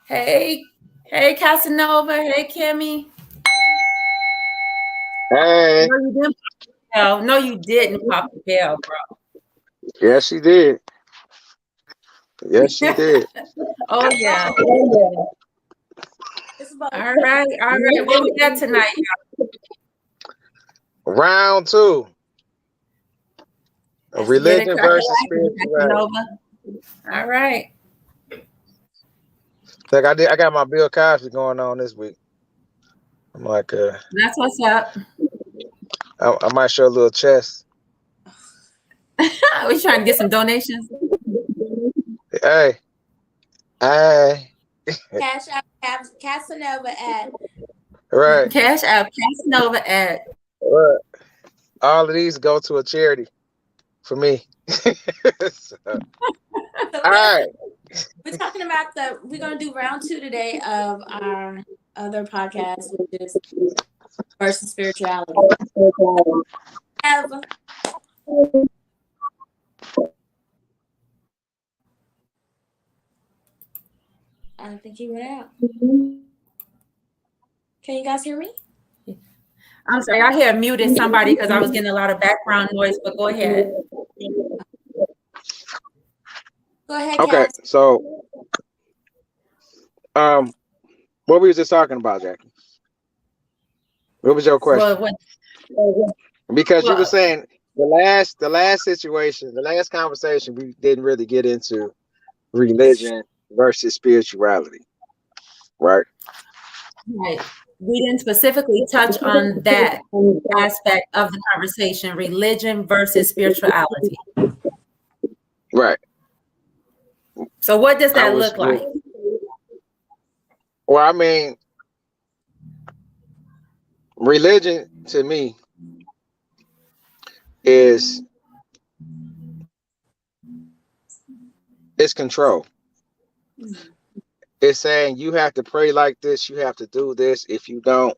Hey, hey, Casanova. Hey, Cami. Hey, No, you didn't pop the bell. No, you didn't pop the bell, yes, she did. Yes, she bro. did. Oh yeah. It's about All right, all right. What we got tonight? Round two of Let's get it religion versus cracking, spirituality. Casanova. All right. Like I got my Bill Cosby going on this week. I'm like, That's what's up. I might show a little chest. We trying to get some donations. Hey, hey, Cash App Casanova at right, Cash out Casanova at. right. All of these go to a charity for me. So, all so right, we're talking about we're gonna do round two today of our other podcast, which is versus spirituality. Have I think he went out. Can you guys hear me? I'm sorry, I hear muted somebody because I was getting a lot of background noise, but go ahead. Go ahead, okay. Cass. So, what we was just talking about, Jackie? What was your question? Well, Because you were well, saying the last situation, the last conversation, we didn't really get into religion versus spirituality, right? right. We didn't specifically touch on that aspect of the conversation, religion versus spirituality. Right. So what does I that was look like? well, I mean, religion to me is it's control. It's saying you have to pray like this, you have to do this. If you don't,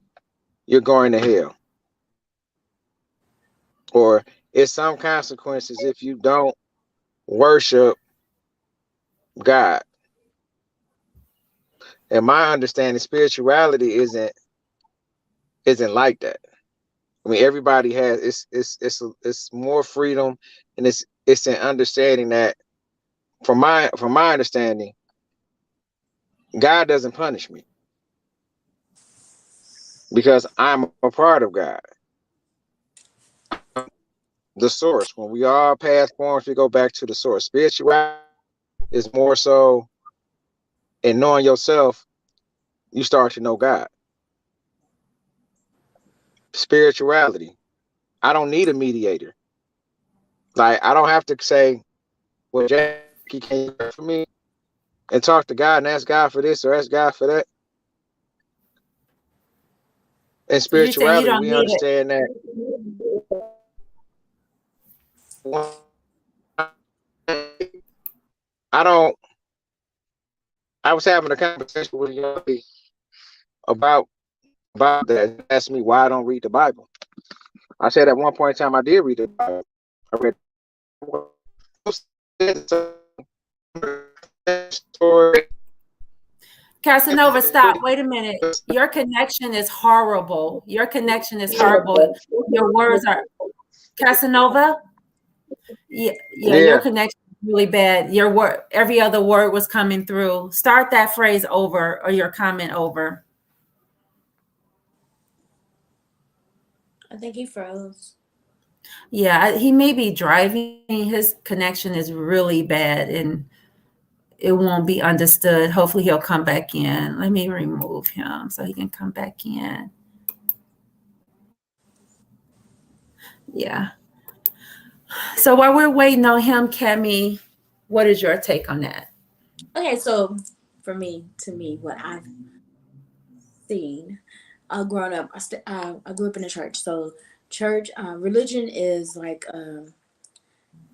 you're going to hell. Or it's some consequences if you don't worship God. And my understanding, spirituality isn't like that. I mean, everybody has it's more freedom, and it's an understanding that from my understanding, God doesn't punish me because I'm a part of God, the source. When we all pass forms, we go back to the source. Spirituality is more so in knowing yourself, you start to know God. Spirituality, I don't need a mediator. Like I don't have to say, well, Jackie, can you pray for me? And talk to God and ask God for this or ask God for that. In So you're saying you spirituality, don't we need it. understand that I don't. I was having a conversation with a young lady about that. And asked me why I don't read the Bible. I said at one point in time I did read the Bible. I read story. Casanova, stop. Wait a minute. Your connection is horrible. Your connection is horrible. Your words are Casanova. Yeah, your Yeah. connection is really bad. Your word, every other word was coming through. Start that phrase over or your comment over. I think he froze. Yeah, he may be driving. His connection is really bad and it won't be understood. Hopefully he'll come back in. Let me remove him so he can come back in. Yeah. So while we're waiting on him, Cami, what is your take on that? Okay, so for me, to me, what I've seen, growing up, I grew up in a church. So church, religion is like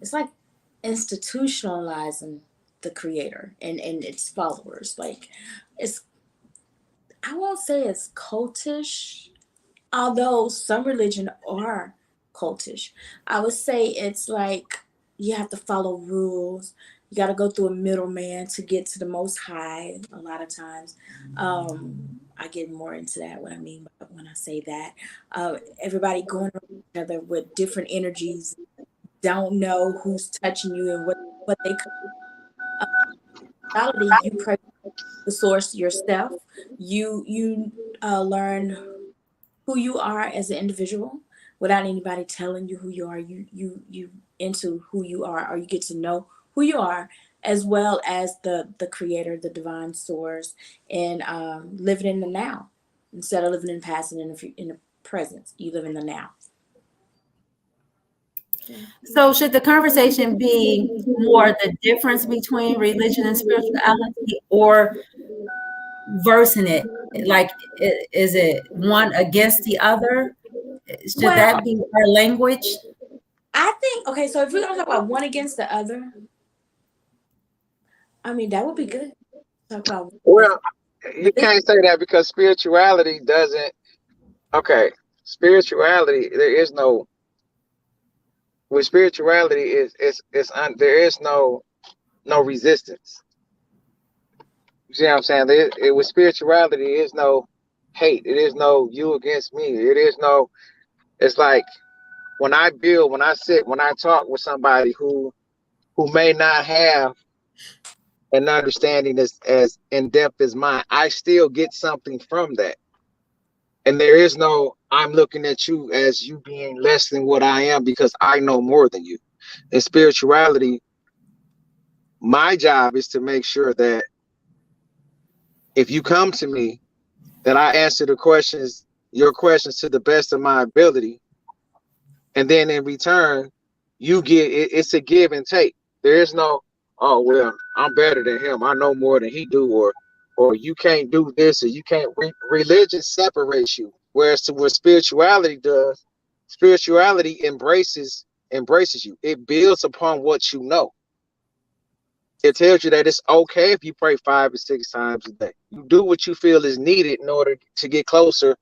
it's like institutionalizing the creator and its followers. Like it's I won't say it's cultish, although some religion are cultish. I would say it's like you have to follow rules. You got to go through a middleman to get to the Most High. A lot of times, I get more into that. What I mean by when I say that, everybody going around each other with different energies, don't know who's touching you and what they. Reality, you pray the source yourself. You learn who you are as an individual without anybody telling you who you are. You into who you are, or you get to know who you are, as well as the creator, the divine source, and living in the now instead of living in the past and in the present. You live in the now. So should the conversation be more the difference between religion and spirituality, or versing it? Like, is it one against the other? Should Well, that be our language? I think okay. So if we're gonna talk about one against the other, I mean that would be good. Talk about Well, you religion. can't say that because spirituality doesn't. Okay, spirituality. There is no. With spirituality there is no resistance. You see what I'm saying? With spirituality, there is no hate. It is no you against me. It is no. It's like when I build, when I sit, when I talk with somebody who may not have an understanding as in depth as mine, I still get something from that. And there is no I'm looking at you as you being less than what I am because I know more than you. In spirituality, my job is to make sure that if you come to me, that I answer your questions to the best of my ability. And then in return, you get it's a give and take. There is no, oh well, I'm better than him. I know more than he do, or you can't do this, or you can't. Religion separates you, whereas to what spirituality does, spirituality embraces you. It builds upon what you know. It tells you that it's okay if you pray 5 or 6 times a day. You do what you feel is needed in order to get closer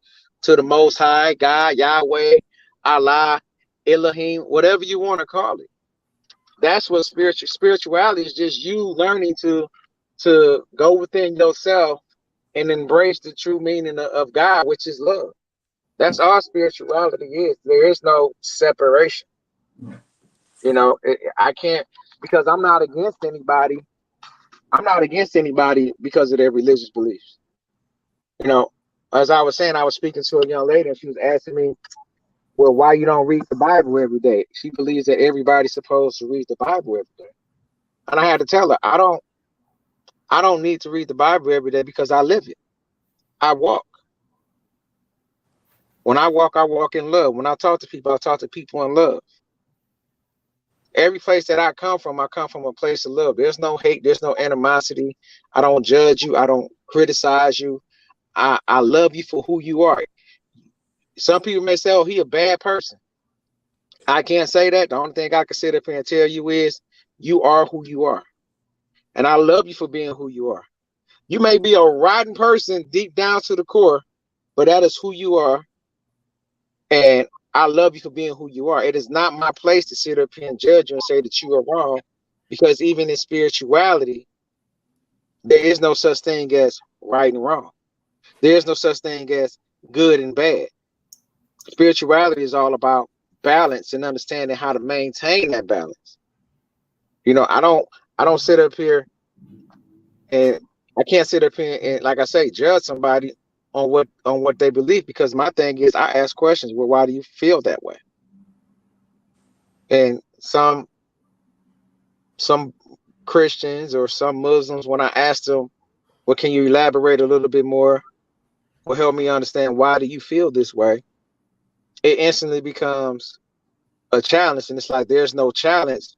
to the Most High, God, Yahweh, Allah, Elohim, whatever you want to call it. That's what spirituality is. Just you learning to go within yourself and embrace the true meaning of God, which is love. That's all spirituality is. There is no separation. I can't, because I'm not against anybody. I'm not against anybody because of their religious beliefs. You know, as I was saying, I was speaking to a young lady and she was asking me, well, why you don't read the Bible every day? She believes that everybody's supposed to read the Bible every day. And I had to tell her, I don't need to read the Bible every day because I live it. I walk. When I walk in love. When I talk to people, I talk to people in love. Every place that I come from a place of love. There's no hate. There's no animosity. I don't judge you. I don't criticize you. I love you for who you are. Some people may say, oh, he a bad person. I can't say that. The only thing I can sit up here and tell you is you are who you are. And I love you for being who you are. You may be a rotten person deep down to the core, but that is who you are. And I love you for being who you are. It is not my place to sit up here and judge you and say that you are wrong, because even in spirituality, there is no such thing as right and wrong. There is no such thing as good and bad. Spirituality is all about balance and understanding how to maintain that balance. I don't sit up here and I can't sit up here and, like I say, judge somebody on what they believe, because my thing is I ask questions. Well, why do you feel that way? And some Christians or some Muslims, when I ask them, well, can you elaborate a little bit more or help me understand why do you feel this way? It instantly becomes a challenge. And it's like there's no challenge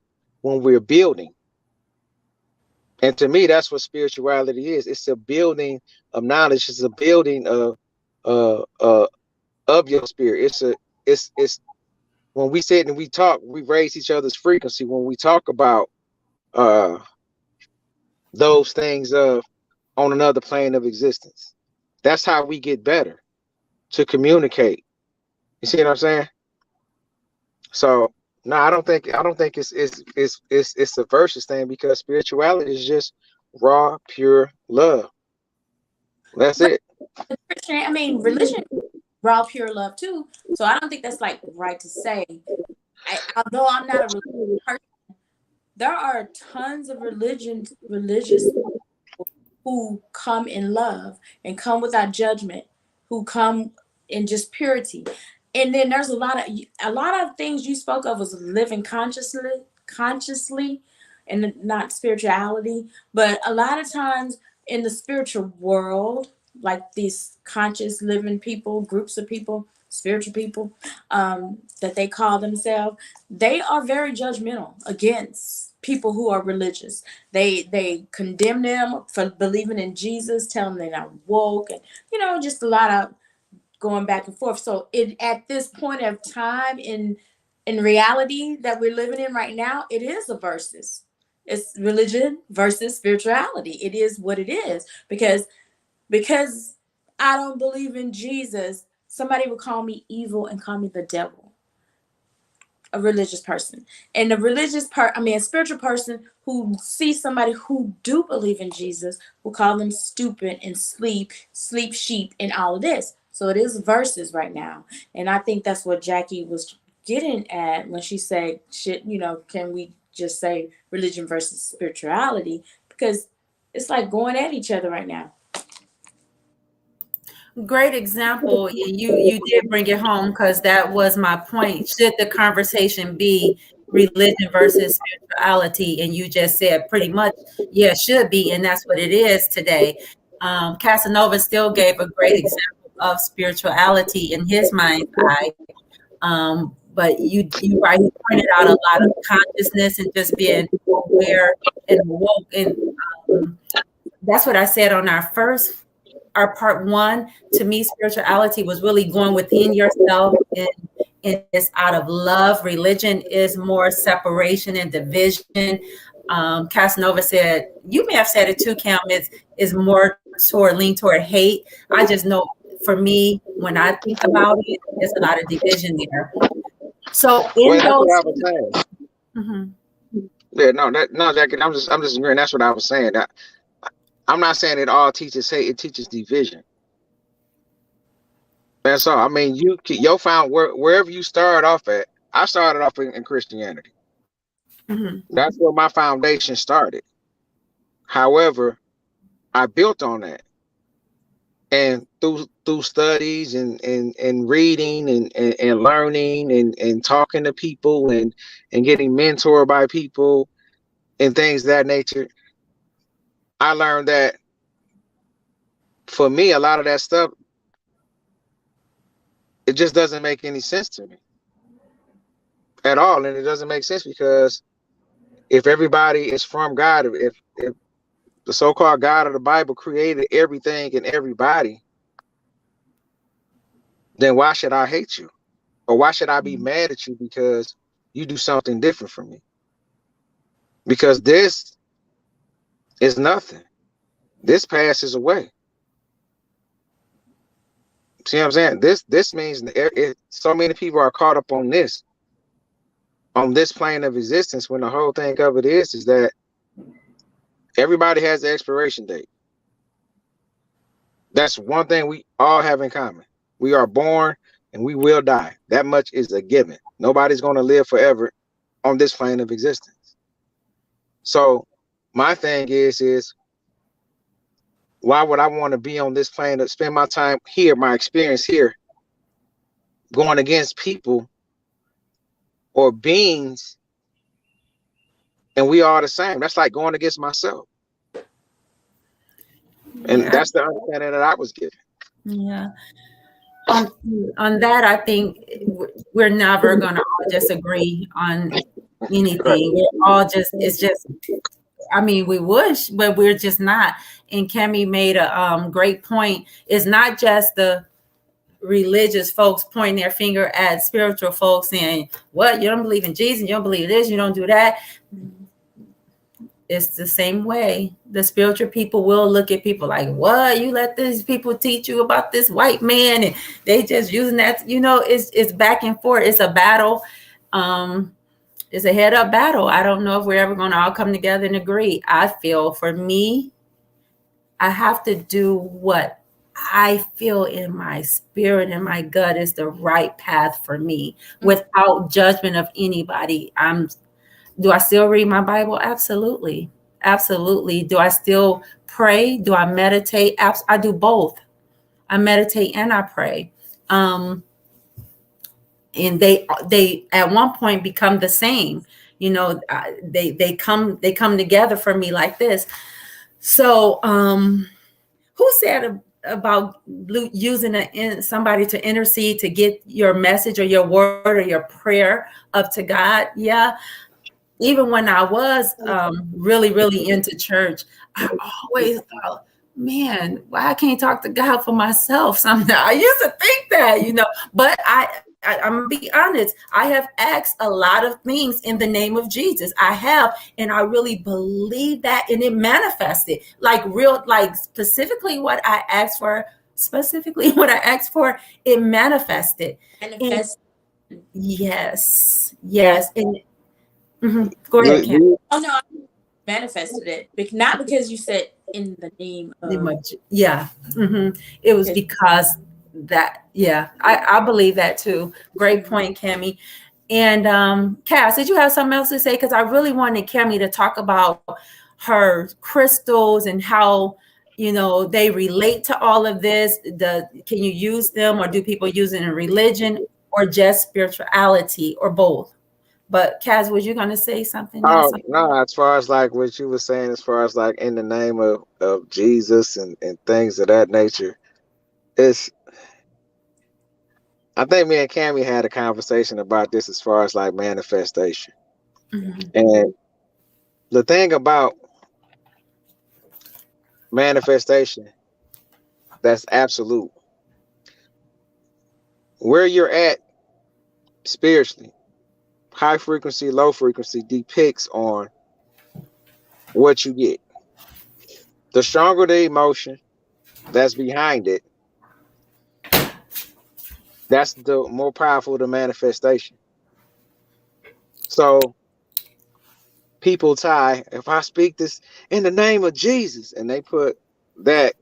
when we're building. And to me, that's what spirituality is. It's a building of knowledge. It's a building of your spirit. It's when we sit and we talk, we raise each other's frequency. When we talk about those things on another plane of existence, that's how we get better to communicate. You see what I'm saying? So No, I don't think it's a versus thing, because spirituality is just raw, pure love. That's But it. religion, raw, pure love too. So I don't think that's like right to say. Although I'm not a religious person, there are tons of religious who come in love and come without judgment, who come in just purity. And then there's a lot of things you spoke of was living consciously and not spirituality. But a lot of times in the spiritual world, like these conscious living people, groups of people, spiritual people, that they call themselves, they are very judgmental against people who are religious. They condemn them for believing in Jesus, tell them they're not woke, and just a lot of going back and forth. So at this point of time in reality that we're living in right now, it is a versus. It's religion versus spirituality. It is what it is, because I don't believe in Jesus, somebody would call me evil and call me the devil. A religious person, and a spiritual person who sees somebody who do believe in Jesus will call them stupid and sleep sheep and all of this. So it is verses right now, and I think that's what Jackie was getting at when she said, "Shit, can we just say religion versus spirituality?" Because it's like going at each other right now. Great example. You did bring it home, because that was my point. Should the conversation be religion versus spirituality? And you just said pretty much, yeah, it should be, and that's what it is today. Casanova still gave a great example of spirituality in his mind's eye. But you right, you pointed out a lot of consciousness and just being aware and woke, and that's what I said on our part one. To me, spirituality was really going within yourself, and it's out of love. Religion is more separation and division. Casanova said, you may have said it too, Cam, is more lean toward hate. I just know, for me, when I think about it, there's a lot of division there. So in Well, that's those, what I was saying. Mhm. Yeah, no, Jackie. I'm just agreeing. That's what I was saying. I'm not saying it all teaches hate. It teaches division. That's all. I mean, you found wherever you start off at. I started off in Christianity. Mhm. That's where my foundation started. However, I built on that, and through studies and reading and learning and talking to people and getting mentored by people and things of that nature, I learned that for me, a lot of that stuff, it just doesn't make any sense to me at all. And it doesn't make sense, because if everybody is from God, if the so-called God of the Bible created everything and everybody, then why should I hate you? Or why should I be mad at you because you do something different from me? Because this is nothing. This passes away. See what I'm saying? This means so many people are caught up on this plane of existence, when the whole thing of it is that everybody has the expiration date. That's one thing we all have in common. We are born and we will die. That much is a given. Nobody's going to live forever on this plane of existence. So my thing is why would I want to be on this plane, to spend my time here, my experience here, going against people or beings, and we are the same? That's like going against myself. And Yeah, that's the understanding that I was given. yeah. On that, I think we're never going to all just agree on anything. We're all it's just, I mean, we wish, but we're just not. And Cami made a great point. It's not just the religious folks pointing their finger at spiritual folks saying, what, you don't believe in Jesus, you don't believe this, you don't do that. It's the same way. The spiritual people will look at people like, what, you let these people teach you about this white man, and they just using that, it's back and forth. It's a battle. it's a head up battle. I don't know if we're ever going to all come together and agree. I feel for me, I have to do what I feel in my spirit and my gut is the right path for me without judgment of anybody. Do I still read my Bible? Absolutely. Absolutely. Do I still pray? Do I meditate? I do both. I meditate and I pray. And they at one point become the same. You know, they come together for me like this. So, who said about using somebody to intercede to get your message or your word or your prayer up to God? Yeah. Even when I was really, really into church, I always thought, man, why I can't talk to God for myself? Sometimes I used to think that, you know, but I'm gonna be honest. I have asked a lot of things in the name of Jesus. I have, and I really believe that, and it manifested like specifically what I asked for. Specifically, what I asked for, it manifested. Manifest. Yes, and go ahead, Cam. Oh no, I manifested it, not because you said in the name of. Yeah, it was because that. Yeah, I believe that too. Great point, Cami. And Cass, did you have something else to say? Because I really wanted Cami to talk about her crystals and how they relate to all of this. Can you use them, or do people use it in religion, or just spirituality, or both? But Cass, was you going to say something else? No, as far as like what you were saying, as far as like in the name of Jesus and things of that nature, I think me and Cami had a conversation about this as far as like manifestation. And the thing about manifestation, that's absolute. Where you're at spiritually, high frequency, low frequency depicts on what you get. The stronger the emotion that's behind it, that's the more powerful the manifestation. So people tie, if I speak this in the name of Jesus, and they put that,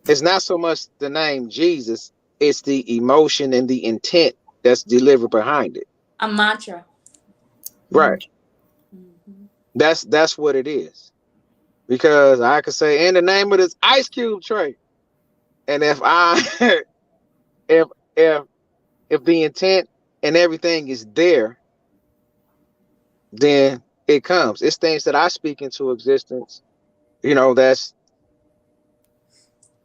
it's not so much the name Jesus, it's the emotion and the intent that's delivered behind it. A mantra. Right. That's what it is. Because I could say in the name of this ice cube tray. And if I if the intent and everything is there, then it comes. It's things that I speak into existence. That's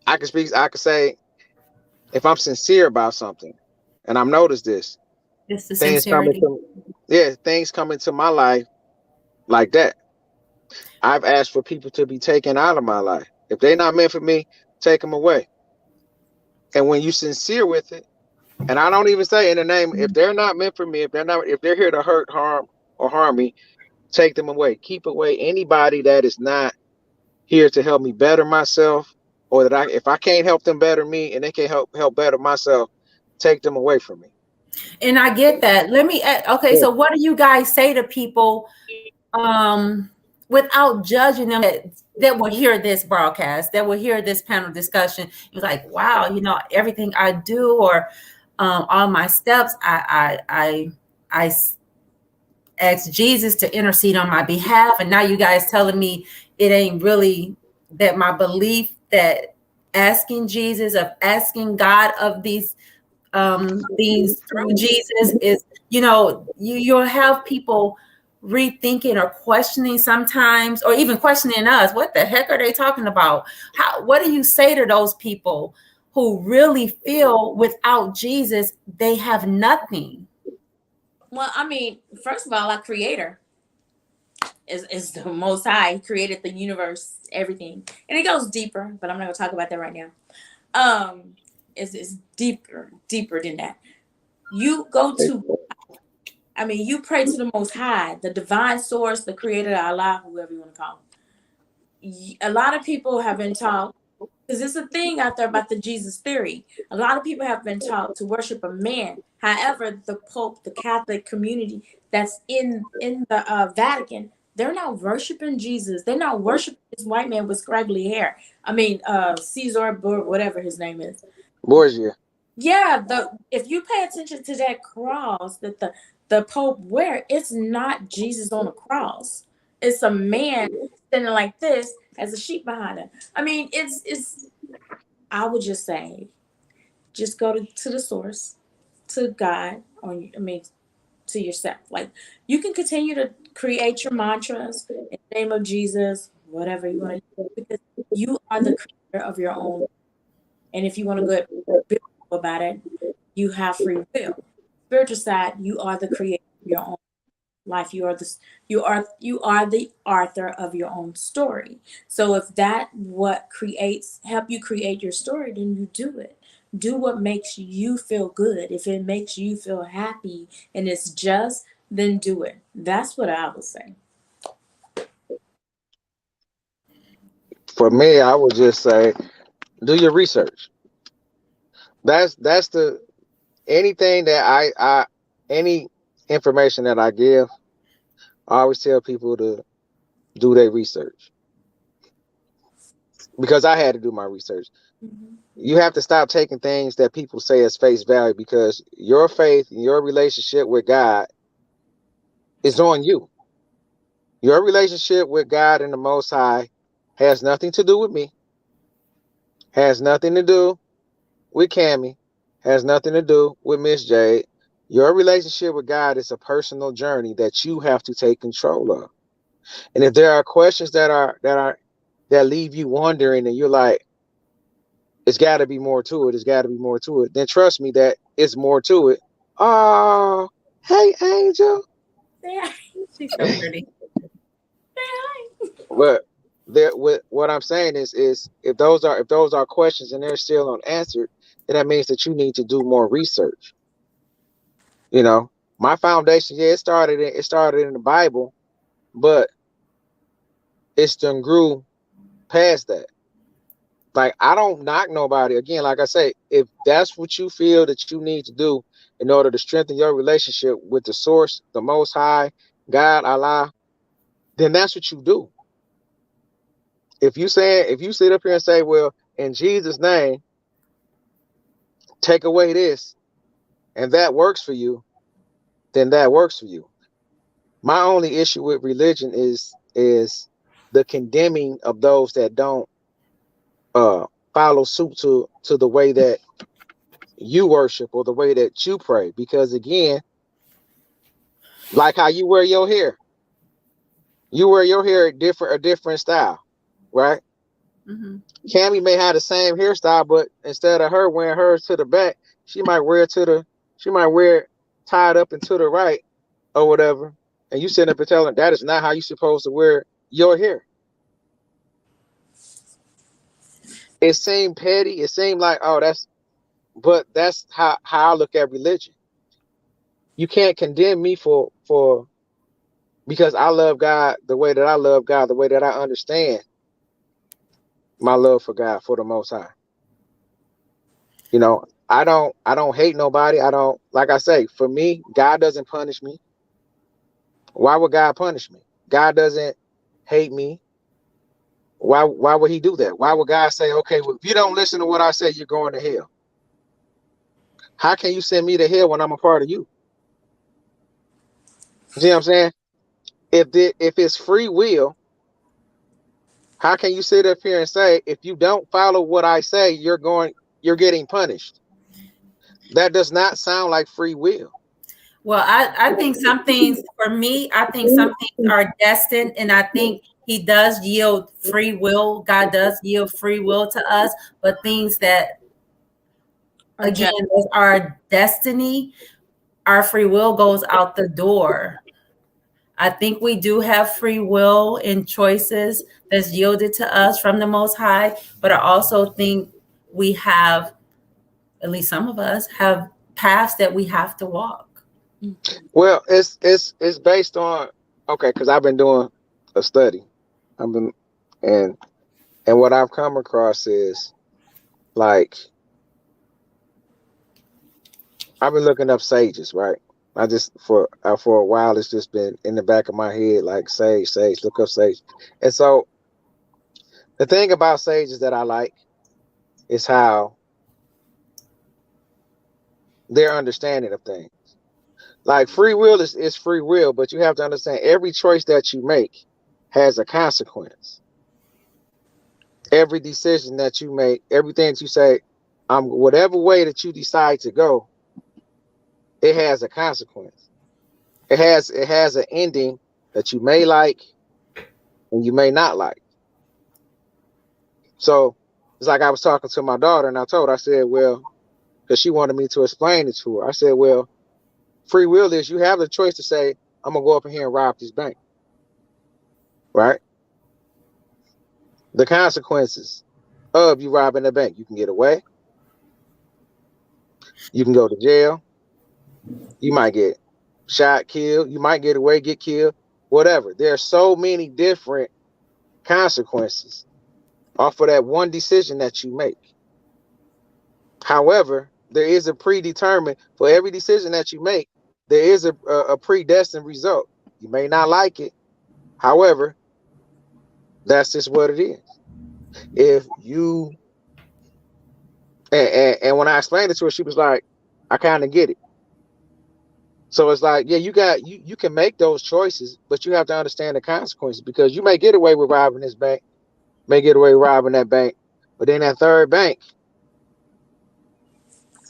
I could say if I'm sincere about something, and I've noticed this, It's the things sincerity. things come into my life like that. I've asked for people to be taken out of my life. If they're not meant for me, take them away. And when you're sincere with it, and I don't even say in the name, if they're not meant for me, if they're here to hurt, harm, or harm me, take them away. Keep away anybody that is not here to help me better myself, or if I can't help them better me and they can't help better myself, take them away from me. And I get that. Let me okay, so what do you guys say to people without judging them that will hear this broadcast, that will hear this panel discussion? You're like, wow, everything I do, or all my steps, I ask Jesus to intercede on my behalf, and now you guys telling me it ain't really that my belief that asking Jesus, of asking God of these things through Jesus is, you'll have people rethinking or questioning sometimes, or even questioning us. What the heck are they talking about? What do you say to those people who really feel without Jesus they have nothing? Well, I mean, first of all, our creator is the Most High. He created the universe, everything, and it goes deeper. But I'm not gonna talk about that right now. It's deeper than that. You go to, you pray to the Most High, the divine source, the creator, Allah, whoever you want to call him. A lot of people have been taught Because it's a thing out there about the Jesus theory. A lot of people have been taught to worship a man. However, the Pope, the Catholic community that's in the Vatican, they're not worshiping Jesus. They're not worshiping this white man with scraggly hair. I mean, Caesar, whatever his name is. Borgia. Yeah, if you pay attention to that cross that the Pope wear, it's not Jesus on a cross. It's a man standing like this as a sheep behind him. I mean, it's. I would just say, just go to the source, to God, or I mean, to yourself. Like you can continue to create your mantras in the name of Jesus, whatever you want to do, because you are the creator of your own. And if you want to go biblical about it, you have free will. Spiritual side, you are the creator of your own life. You are the author of your own story. So if that what creates help you create your story, then you do it. Do what makes you feel good. If it makes you feel happy and it's just, then do it. That's what I would say. For me, I would just say, do your research. That's the anything that I any information that I give, I always tell people to do their research because I had to do my research. Mm-hmm. You have to stop taking things that people say as face value because your faith and your relationship with God is on you. Your relationship with God and the Most High has nothing to do with me, has nothing to do with Cami, has nothing to do with Miss Jade. Your relationship with God is a personal journey that you have to take control of. And if there are questions that leave you wondering and you're like, it's got to be more to it, it's got to be more to it, then trust me that it's more to it. Oh, hey, Angel. Yeah. She's so pretty. But what I'm saying is if those are questions and they're still unanswered, then that means that you need to do more research. You know, my foundation, yeah, it started in the Bible, but it's done grew past that. Like I don't knock nobody. Again, like I say, if that's what you feel that you need to do in order to strengthen your relationship with the source, the Most High, God, Allah, then that's what you do. If you sit up here and say, well, in Jesus' name, take away this, and that works for you, then that works for you. My only issue with religion is the condemning of those that don't follow suit to the way that you worship or the way that you pray. Because again, like how you wear your hair, a different style, right? Mm-hmm. Cammy may have the same hairstyle, but instead of her wearing hers to the back, she might wear it tied up and to the right or whatever. And you sitting up and telling that is not how you supposed to wear your hair. It seemed petty. It seemed like, oh, but that's how I look at religion. You can't condemn me for because I love God the way that I love God, the way that I understand my love for God, for the Most High. You know, I don't hate nobody. I don't, like I say, for me, God doesn't punish me. Why would God punish me? God doesn't hate me. Why would he do that? Why would God say, okay, well, if you don't listen to what I say, you're going to hell? How can you send me to hell when I'm a part of you? You see what I'm saying? If it's free will, how can you sit up here and say, if you don't follow what I say, you're getting punished? That does not sound like free will. Well, I think some things, for me, I think some things are destined, and I think he does yield free will. God does yield free will to us, but things that, again, is our destiny, our free will goes out the door. I think we do have free will and choices that's yielded to us from the Most High, but I also think we have, at least some of us, have paths that we have to walk. Well, it's based on, okay, because I've been doing a study. I've been and what I've come across is like I've been looking up sages, right? I just for a while it's just been in the back of my head, like sage, look up sage. And so the thing about sages that I like is how their understanding of things. Like free will is free will, but you have to understand every choice that you make has a consequence. Every decision that you make, everything that you say, whatever way that you decide to go, it has a consequence. It has an ending that you may like and you may not like. So it's like I was talking to my daughter and I said, well, because she wanted me to explain it to her. I said, well, free will is you have the choice to say, I'm gonna go up in here and rob this bank. Right? The consequences of you robbing the bank. You can get away, you can go to jail, you might get shot, killed, you might get away, get killed, whatever. There are so many different consequences off of that one decision that you make. However, there is a predetermined, for every decision that you make, there is a predestined result. You may not like it. However, that's just what it is. If you, and when I explained it to her, she was like, I kind of get it. So it's like, yeah, you can make those choices, but you have to understand the consequences, because you may get away with robbing this bank, may get away with robbing that bank, but then that third bank,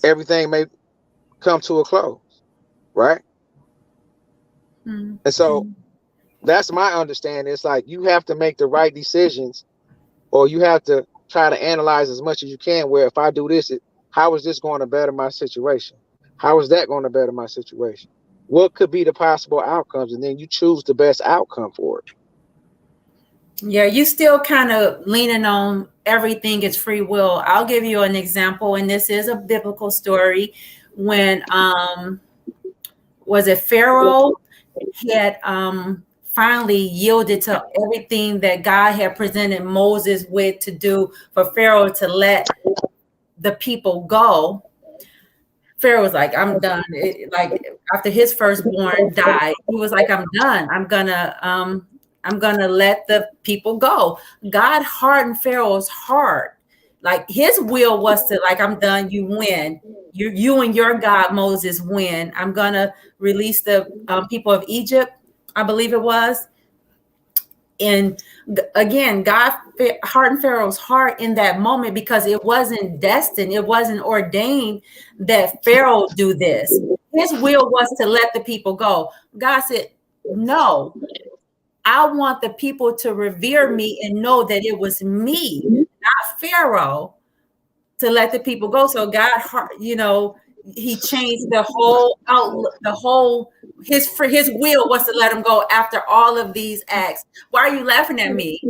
everything may come to a close, right? Mm-hmm. And so that's my understanding. It's like you have to make the right decisions, or you have to try to analyze as much as you can, where if I do this, how is this going to better my situation? How is that going to better my situation? What could be the possible outcomes? And then you choose the best outcome for it. Yeah, you still kind of leaning on everything is free will. I'll give you an example, and this is a biblical story. When was it Pharaoh had finally yielded to everything that God had presented Moses with to do, for Pharaoh to let the people go. Pharaoh was like, I'm done. Like after his firstborn died, he was like, I'm done. I'm gonna let the people go. God hardened Pharaoh's heart. Like his will was to, like, I'm done. You win. You and your God Moses win. I'm gonna release the people of Egypt, I believe it was. And again, God hardened Pharaoh's heart in that moment, because it wasn't destined, it wasn't ordained that Pharaoh do this. His will was to let the people go. God said, no, I want the people to revere me and know that it was me, not Pharaoh, to let the people go. So God, he changed the whole outlook, his will was to let him go after all of these acts. Why are you laughing at me?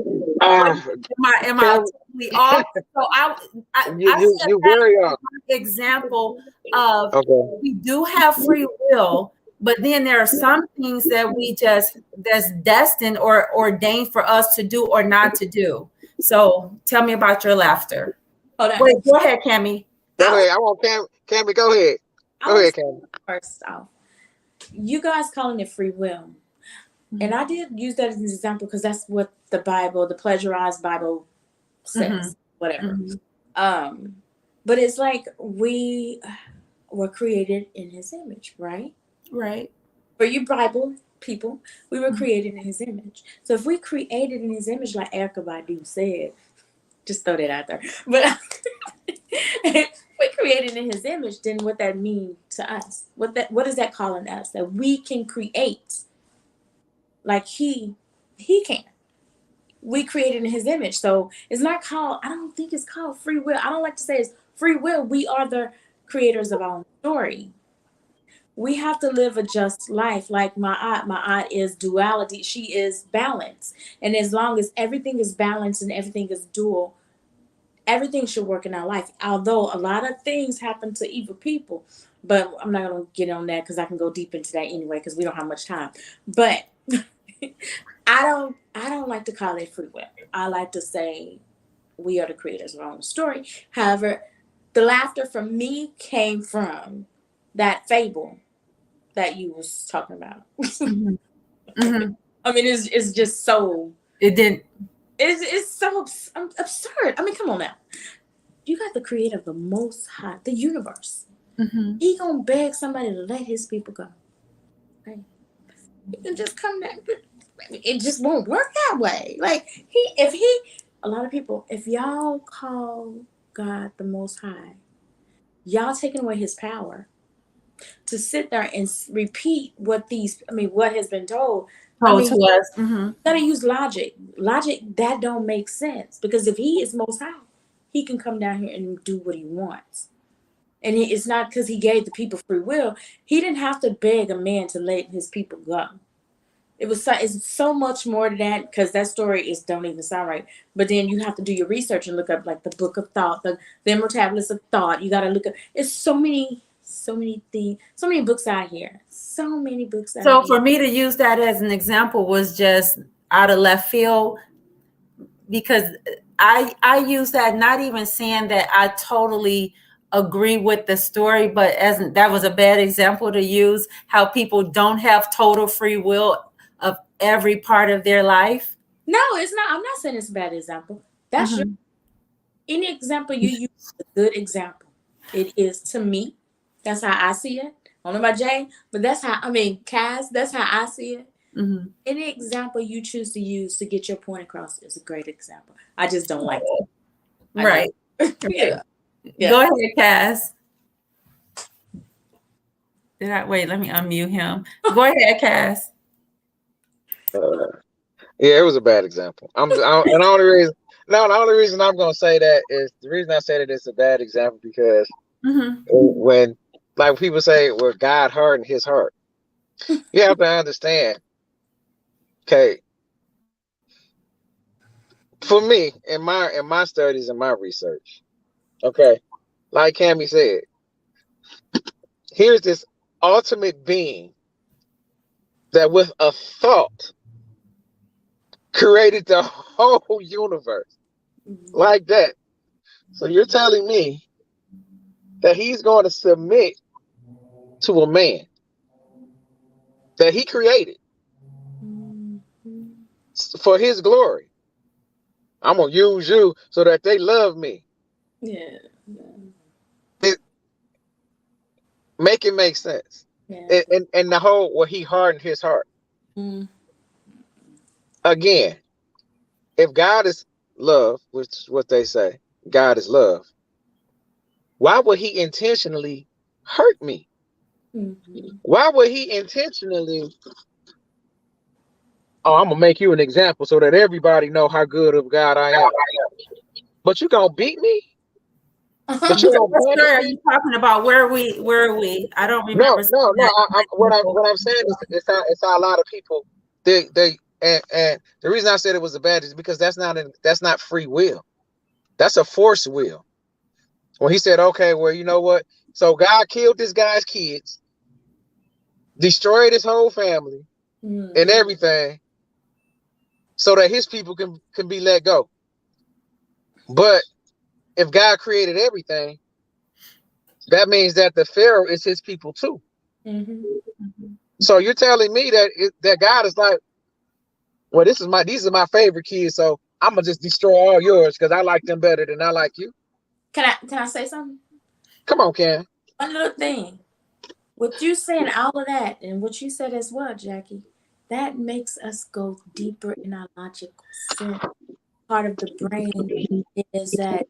Am I totally off? So I said you that very off. Example of, we do have free will, but then there are some things that that's destined or ordained for us to do or not to do. So tell me about your laughter. Hold on. Wait, go ahead, Cami. Go ahead. I want Cami. Go ahead. Go ahead, Cami. First off, you guys calling it free will, and I did use that as an example because that's what the Bible, the plagiarized Bible, says. Whatever. But it's like we were created in His image, right? Right. For you Bible people, we were created in His image. So if we created in His image, like Erykah Badu said, just throw that out there. But if we created in His image, then what that mean to us? What is that calling us? That we can create like He can. We created in His image. So it's not called, I don't think it's called free will. I don't like to say it's free will. We are the creators of our own story. We have to live a just life. Like my aunt is duality. She is balance. And as long as everything is balanced and everything is dual, everything should work in our life. Although a lot of things happen to evil people, but I'm not going to get on that because I can go deep into that anyway because we don't have much time. But I don't like to call it free will. I like to say we are the creators of our own story. However, the laughter from me came from that fable that you was talking about. Mm-hmm. Mm-hmm. I mean, it's just so It didn't. it's so absurd. I mean, come on now. You got the creator of the Most High, the universe. Mm-hmm. He gonna beg somebody to let his people go. Right? You can just come down. It just won't work that way. Like a lot of people, if y'all call God the Most High, y'all taking away His power to sit there and repeat what has been told. I Told to mean, us. Mm-hmm. gotta use logic. Logic that don't make sense because if He is Most High, He can come down here and do what He wants. And it's not because He gave the people free will. He didn't have to beg a man to let his people go. It's so much more to that because that story don't even sound right. But then you have to do your research and look up like the Book of Thought, the Immortablets of Thought. You got to look up. It's so many things, so many books out here, so many books out So here. for me to use that as an example was just out of left field because I use that not even saying that I totally agree with the story, but as that was a bad example to use how people don't have total free will of every part of their life. No, it's not. I'm not saying it's a bad example. That's Mm-hmm. any example you use is a good example. It is to me. That's how I see it. I don't know about Jay, but Kaz, that's how I see it. Mm-hmm. Any example you choose to use to get your point across is a great example. I just don't like it. Right. Yeah. Go ahead, Cass. Wait, let me unmute him. Go ahead, Cass. Yeah, it was a bad example. And the only reason I'm gonna say that is the reason I said it's a bad example because Mm-hmm. when like people say, well, God hardened his heart, you have to understand. Okay, for me, in my studies and my research, okay, like Cami said, here's this ultimate being that with a thought created the whole universe like that. So you're telling me that he's going to submit to a man that he created for his glory. I'm going to use you so that they love me. Yeah. Make it make sense. Yeah. And the whole, well, he hardened his heart. Mm. Again, if God is love, which is what they say, God is love, why would he intentionally hurt me? Mm-hmm. Why would he intentionally, oh, I'm going to make you an example so that everybody know how good of God I am. But you going to beat me? But you What going to punish story are me? you talking about? Where are we? I don't remember. No. What I'm saying is it's how a lot of people and the reason I said it was a bad is because that's not free will. That's a forced will. When he said, okay, well, you know what? So God killed this guy's kids, destroyed his whole family and everything, so that his people can be let go. But if God created everything, that means that the Pharaoh is his people too. Mm-hmm. So you're telling me that God is like, well, these are my favorite kids, so I'm gonna just destroy all yours because I like them better than I like you. Can I say something? Come on, Ken. One little thing. What you saying, all of that, and what you said as well, Jackie, that makes us go deeper in our logical sense. Part of the brain is that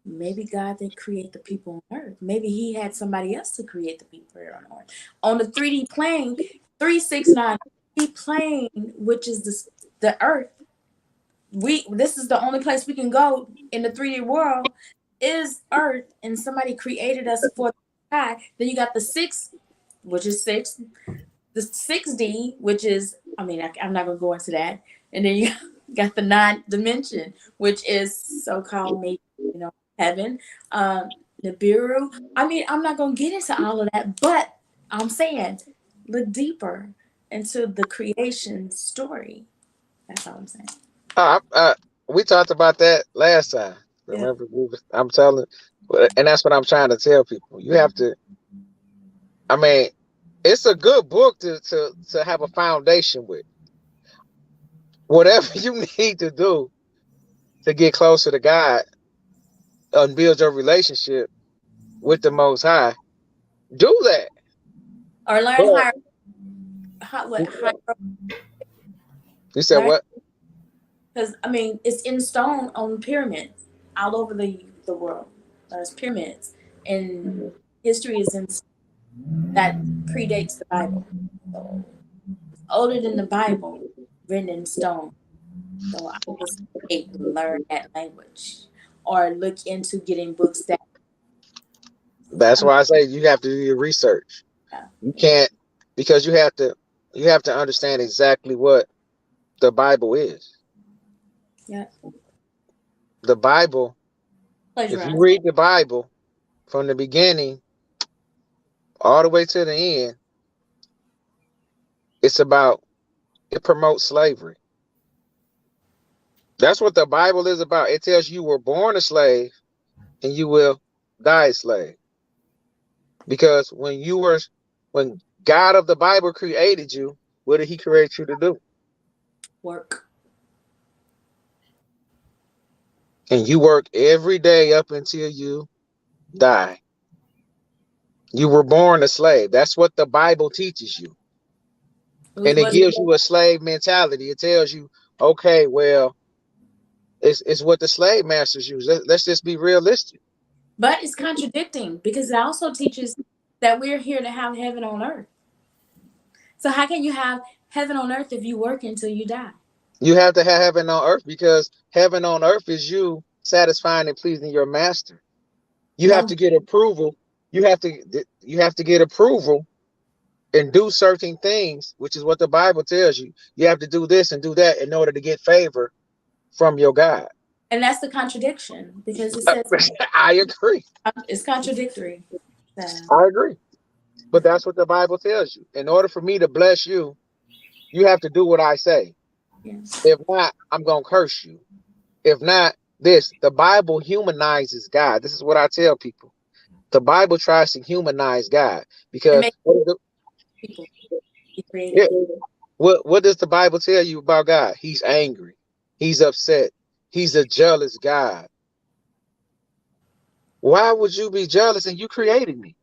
maybe God didn't create the people on Earth. Maybe He had somebody else to create the people here on Earth. On the 3D plane, 369 3D plane, which is the Earth. This is the only place we can go in the 3D world is Earth, and somebody created us for the sky. Then you got the 6, which is 6, the 6D, which is, I'm not gonna go into that, and then you got the 9th dimension, which is so-called maybe heaven, Nibiru. I'm not gonna get into all of that, but I'm saying look deeper into the creation story. That's all I'm saying. We talked about that last time. Remember, I'm telling, and that's what I'm trying to tell people. You have to. I mean, it's a good book to have a foundation with. Whatever you need to do to get closer to God and build your relationship with the Most High, do that. Or learn But higher you said learn, what? because I mean it's in stone on pyramids all over the world. There's pyramids, and history is in that predates the Bible. So it's older than the Bible, written in stone. So I would say learn that language or look into getting books that That's I mean, why I say you have to do your research. yeah, You can't because you have to understand exactly what the Bible is. yeah, The Bible, if you plagiarize. read the Bible from the beginning all the way to the end, it's about it promotes slavery. That's what the Bible is about. It tells you were born a slave and you will die a slave. Because when God of the Bible created you, what did he create you to do? Work. And you work every day up until you die. You were born a slave. That's what the Bible teaches you. And it Was gives you a slave mentality. It tells you, okay, well, it's what the slave masters use. Let's just be realistic. but it's contradicting because it also teaches that we're here to have heaven on earth. So how can you have heaven on earth if you work until you die? You have to have heaven on earth because heaven on earth is you satisfying and pleasing your master. You have No, to get approval. You have to get approval and do certain things, which is what the Bible tells you. You have to do this and do that in order to get favor from your God. and that's the contradiction because it says I agree. it's contradictory. So, I agree. But that's what the Bible tells you. In order for me to bless you, you have to do what I say. yeah. If not, I'm going to curse you. If not, the Bible humanizes God. This is what I tell people. The Bible tries to humanize God It because makes people be yeah, created. what does the Bible tell you about God? He's angry. He's upset. He's a jealous God. Why would you be jealous and you created me?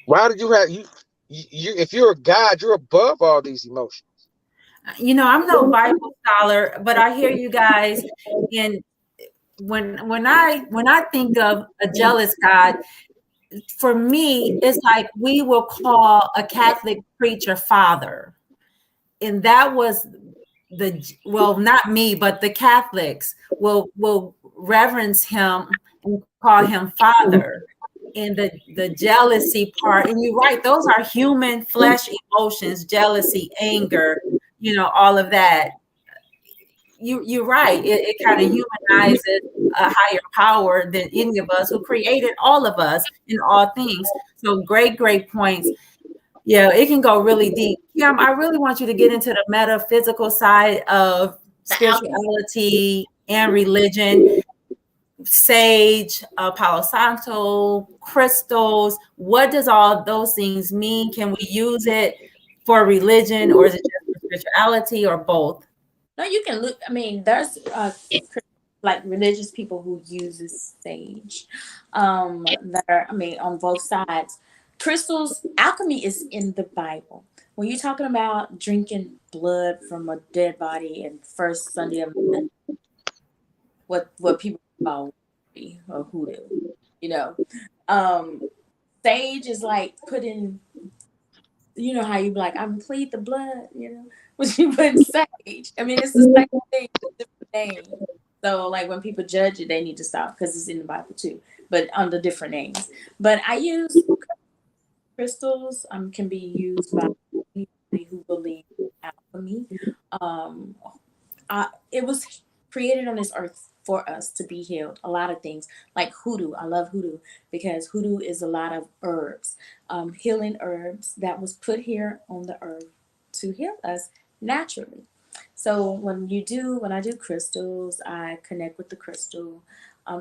Why did you have you if you're a God, you're above all these emotions. I'm no Bible scholar, but I hear you guys. And when I think of a jealous God, for me, it's like we will call a Catholic preacher father, and that was well, not me, but the Catholics will reverence him and call him father. And the jealousy part, and you're right, those are human flesh emotions, jealousy, anger, all of that. You're right. It kind of humanizes a higher power than any of us, who created all of us in all things. So great points. Yeah, it can go really deep. Kim, I really want you to get into the metaphysical side of The alchemy. spirituality and religion, sage, Palo Santo, crystals. What does all those things mean? Can we use it for religion, or is it just for spirituality, or both? No, you can look. I mean, there's like religious people who uses sage. That are, I mean, on both sides. Crystals, alchemy is in the Bible. When you're talking about drinking blood from a dead body and first Sunday of the month, what people call or hoodoo, you know. Um, sage is like putting, how you be like, I plead the blood, when you put sage. I mean, it's the same thing, just different name. So, like, when people judge it, they need to stop because it's in the Bible too, but under different names. But I use crystals, can be used by anybody who believes in alchemy. Um, it was created on this earth for us to be healed. A lot of things like hoodoo. I love hoodoo because hoodoo is a lot of herbs, healing herbs that was put here on the earth to heal us naturally. So when I do crystals, I connect with the crystal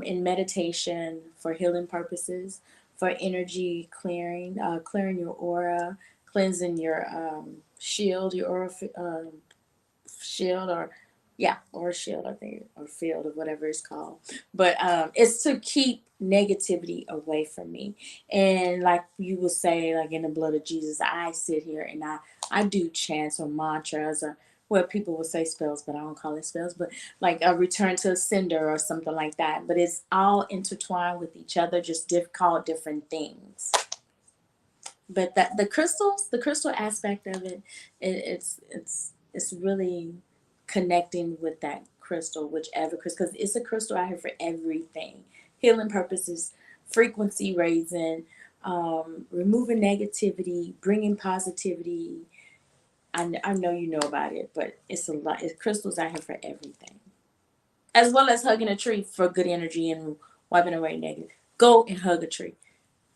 in meditation for healing purposes, for energy clearing, clearing your aura, cleansing your shield, your aura shield, or yeah, or shield, I think, or field, or whatever it's called. But it's to keep negativity away from me. And like you would say, like in the blood of Jesus, I sit here and I do chants or mantras or well, people will say spells, but I don't call it spells. But like a return to a sender or something like that. But it's all intertwined with each other, just called different things. But that the crystal aspect of it, it's really connecting with that crystal, whichever crystal, because it's a crystal out here for everything, healing purposes, frequency raising, removing negativity, bringing positivity. I know you know about it, but it's a lot. It's crystals out here for everything, as well as hugging a tree for good energy and wiping away negative. Go and hug a tree.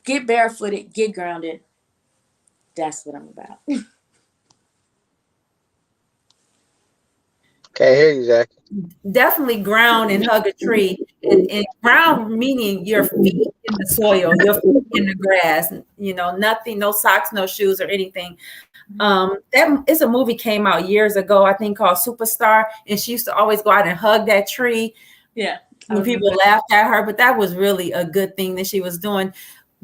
Get barefooted. Get grounded. That's what I'm about. Can't hear you, Zach. Definitely ground and hug a tree. And ground meaning your feet in the soil, your feet in the grass, nothing, no socks, no shoes or anything. That is a movie came out years ago, I think, called Superstar. And she used to always go out and hug that tree. Yeah. When people laughed at her, but that was really a good thing that she was doing.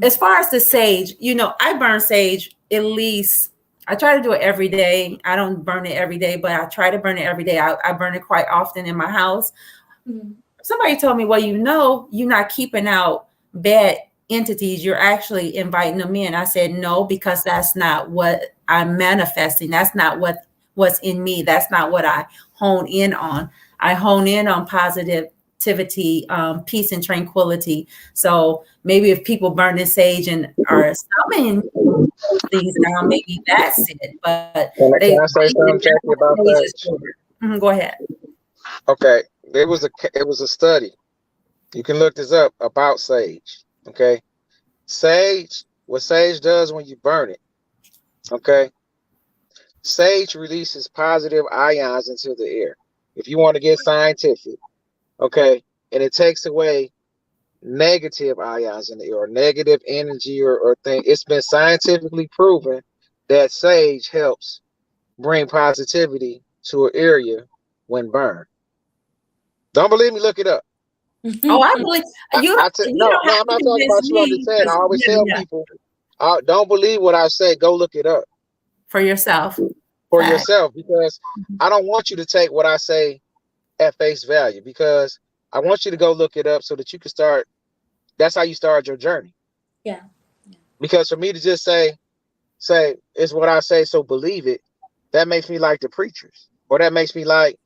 As far as the sage, I burn sage at least. I try to do it every day. I don't burn it every day, but I try to burn it every day. I burn it quite often in my house. Mm-hmm. Somebody told me, well, you're not keeping out bad entities. You're actually inviting them in. I said, no, because that's not what I'm manifesting. That's not what's in me. That's not what I hone in on. I hone in on positivity, peace and tranquility. So maybe if people burn the sage and are summoning things down, maybe that's it. But can I say something, Jackie, about that? Go ahead. Okay, it was a study. You can look this up about sage. Okay, what sage does when you burn it. Okay, sage releases positive ions into the air. If you want to get scientific, okay, and it takes away negative ions in the air, or negative energy or thing. It's been scientifically proven that sage helps bring positivity to an area when burned. Don't believe me? Look it up. Oh, I believe you. No, I'm not talking about you. I'm just saying. I always tell people, don't believe what I say. Go look it up for yourself. Because I don't want you to take what I say at face value, because I want you to go look it up so that you can start. That's how you start your journey. Yeah. Because for me to just say it's what I say, so believe it, that makes me like the preachers, or that makes me like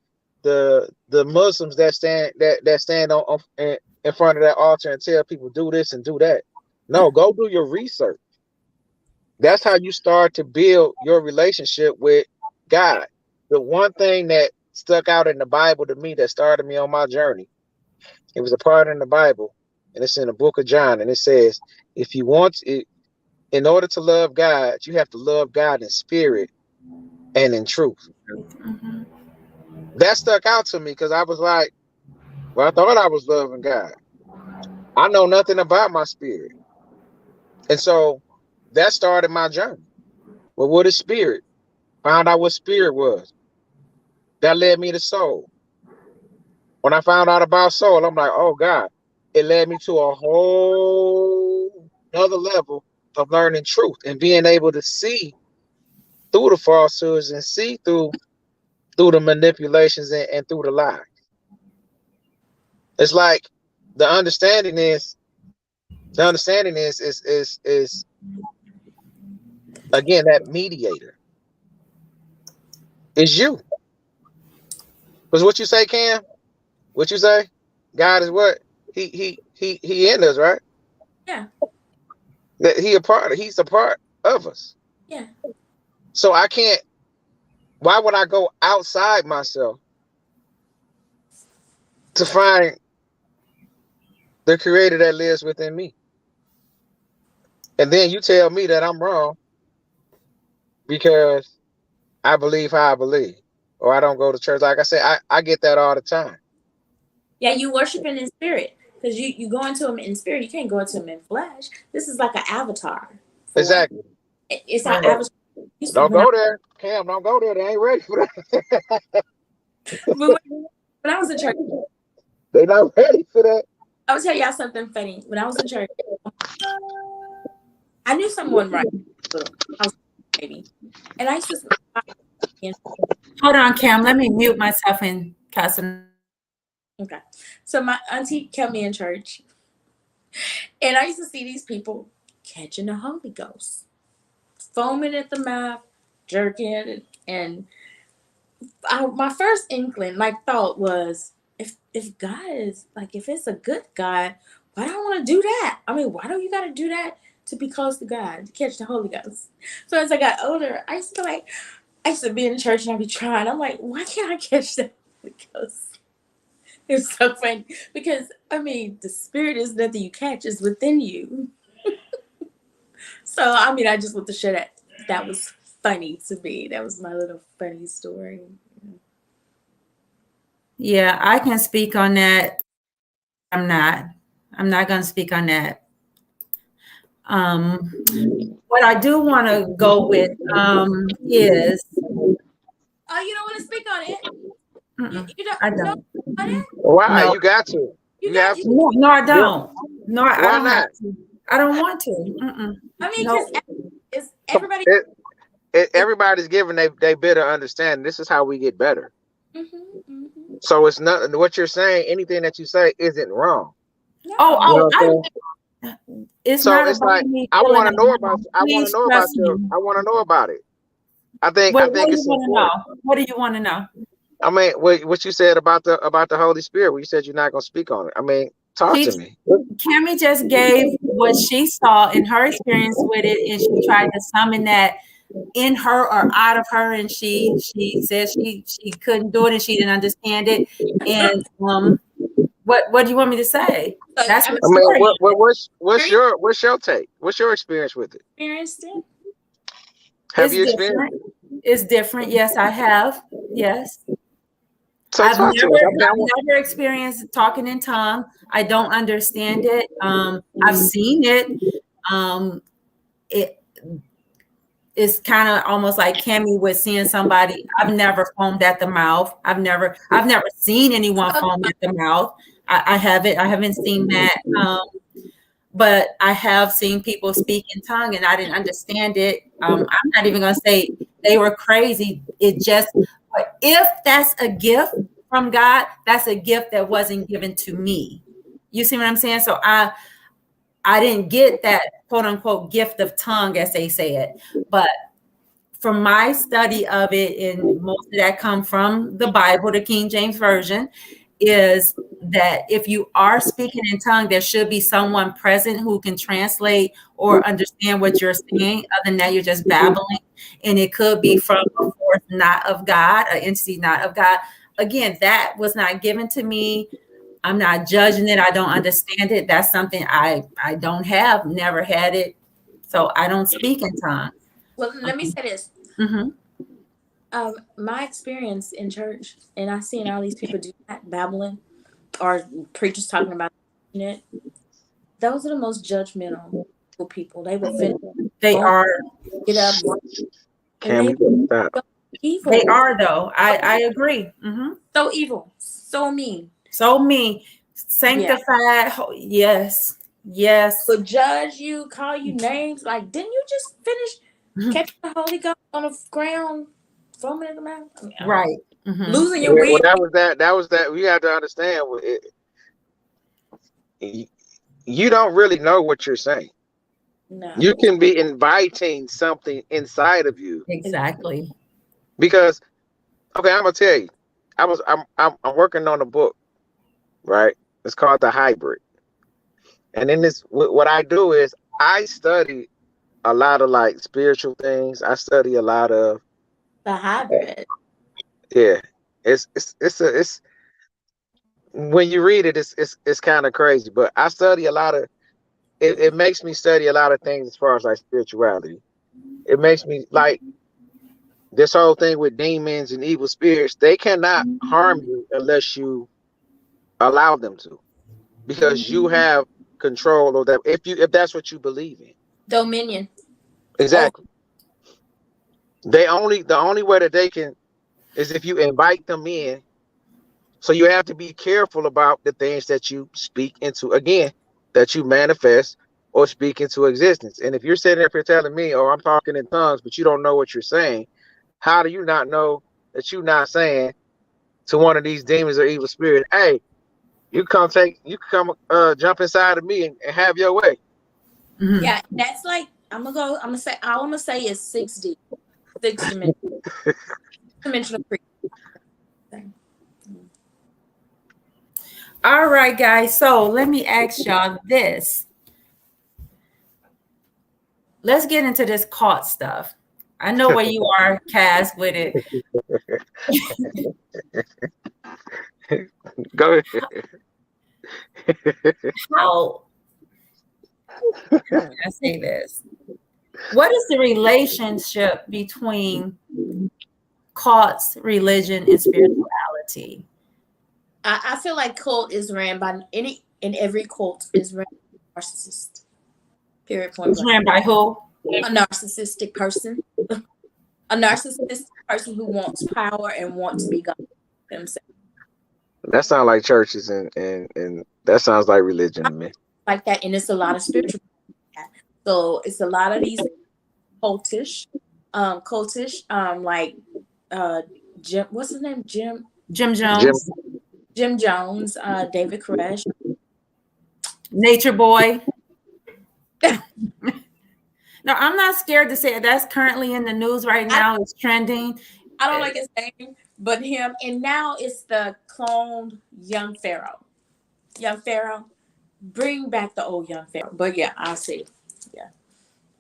the Muslims that stand on in front of that altar and tell people do this and do that. No, go do your research. That's how you start to build your relationship with God. The one thing that stuck out in the Bible to me that started me on my journey, it was a part in the Bible, and it's in the book of John, and it says, if you want it, in order to love God, you have to love God in spirit and in truth. Mm-hmm. That stuck out to me because I was like, well, I thought I was loving God. I know nothing about my spirit. And so that started my journey. Well, what is spirit? Found out what spirit was. That led me to soul. When I found out about soul, I'm like, oh God, it led me to a whole other level of learning truth and being able to see through the falsehoods and see through the manipulations and through the lies. It's like the understanding is again, that mediator is you. Because what you say, Cam? What you say? God is what? He in us, right? Yeah. That he's a part of us. Yeah. So I can't. Why would I go outside myself to find the creator that lives within me? And then you tell me that I'm wrong because I believe how I believe. or I don't go to church. Like I said, I get that all the time. Yeah, you worshiping in spirit because you go into him in spirit. You can't go into him in flesh. This is like an avatar for him. Exactly. It's our Right. avatar. Don't go there, Cam. Don't go there. They ain't ready for that. But when I was in church, They not ready for that. I'll tell y'all something funny. When I was in church, I knew someone right. Little, I was maybe, and I used to. Hold on, Cam. Let me mute myself in Casanova. Okay, so my auntie kept me in church, and I used to see these people catching the Holy Ghost, foaming at the mouth, jerking, and my first inkling, like thought was, if God is like, if it's a good God, why don't I want to do that? I mean, why don't you got to do that to be close to God, to catch the Holy Ghost? So as I got older, I used to be in church and I'd be trying. I'm like, why can't I catch the Holy Ghost? It's so funny because I mean, the Spirit is nothing you catch; it's within you. So I mean, I just want to share that. That was funny to me. That was my little funny story. Yeah, I can speak on that. I'm not going to speak on that. What I do want to go with is. Oh, you don't want to speak on it? You don't I know don't. about it? Why? No, You got to. You You have got. to. no, I don't. No, I Why don't have not? to. I don't want to. I mean, No. because it's everybody. Everybody's given they better understand. This is how we get better. Mm-hmm. So it's not what you're saying. Anything that you say isn't wrong. You No. know what I'm saying? It's So not it's about like me I feeling want to know about. alone. I want to Please know about trust your. me. I want to know about it. I What do think you it's want to important. know? What do you want to know? I mean, what you said about the Holy Spirit. When you said you're not going to speak on it. I mean, talk She, to me. Cami just gave what she saw in her experience with it, and she tried to summon that in her or out of her, and she said she couldn't do it and she didn't understand it. And what do you want me to say? So That's I her mean, I mean, story. what's your take? What's your experience with it? experienced it. Have It's you experienced different. it? It's different. Yes, I have. Yes. So talk to us. I've never experienced talking in tongue. I don't understand it. I've seen it. Um, it it's kind of almost like Cami with seeing somebody. I've never foamed at the mouth. I've never seen anyone foam at the mouth. I haven't seen that. But I have seen people speak in tongue and I didn't understand it. I'm not even gonna say they were crazy. It just, but if that's a gift from God, that's a gift that wasn't given to me. You see what I'm saying? So I didn't get that quote unquote gift of tongue, as they say it. But from my study of it, and most of that come from the Bible, the King James Version, is that if you are speaking in tongue, there should be someone present who can translate or understand what you're saying. Other than that, you're just babbling. And it could be from a force not of God, an entity not of God. Again, that was not given to me. I'm not judging it. I don't understand it. That's something I don't have, never had it. So I don't speak in tongues. Well, let me say this. Mm-hmm. My experience in church, and I seen all these people do that, babbling, or preachers talking about it. Those are the most judgmental people. They will finish, They won't are. get up, and Cam, you better stop. so They evil, are though. I agree. Mm-hmm. so evil, so mean. So mean, Yeah, sanctified. Yes, yes. will judge you, call you names. Like, didn't you just finish catching the Holy Ghost on the ground, foaming in the mouth? I mean, Right. Mm-hmm. losing Yeah, your well, wig. that was that. We have to understand. You don't really know what you're saying. No, You can be inviting something inside of you Exactly. because okay, I'm gonna tell you. I'm working on a book, right? It's called The Hybrid, and in this, what I do is I study a lot of like spiritual things. I study a lot of the hybrid. yeah. It's when you read it, it's kind of crazy. But I study a lot of it makes me study a lot of things as far as like spirituality. It makes me like this whole thing with demons and evil spirits, they cannot harm you unless you allow them to, because you have control of that. If that's what you believe in, Dominion. exactly. The only way that they can is if you invite them in. So you have to be careful about the things that you speak into, again, that you manifest or speak into existence. And if you're sitting up here telling me, "Oh, I'm talking in tongues," but you don't know what you're saying, how do you not know that you're not saying to one of these demons or evil spirits, "Hey, you come jump inside of me and have your way"? Mhm. Yeah, that's like I'm gonna say all I'm gonna say is 6D, 6 dimensional creature. All right, guys. So let me ask y'all this. Let's get into this cult stuff. I know where you are, Cass, with it. Go How can I say this? What is the relationship between cults, religion, and spirituality? I feel like cult is ran by every cult is ran by a narcissist. Period. Point It's blank. ran by who? A narcissistic person. A narcissistic person who wants power and wants to be God themselves. That sounds like churches and that sounds like religion to me. Like that, and it's a lot of spiritual. So it's a lot of these cultish, like Jim. What's his name? Jim Jim, Jones, Jim Jones, David Koresh. Nature Boy. No, I'm not scared to say it. That's currently in the news right now. It's trending. I don't like his name, but him. And now it's the cloned young Pharaoh. Young Pharaoh. Bring back the old young Pharaoh. But yeah, I see. Yeah.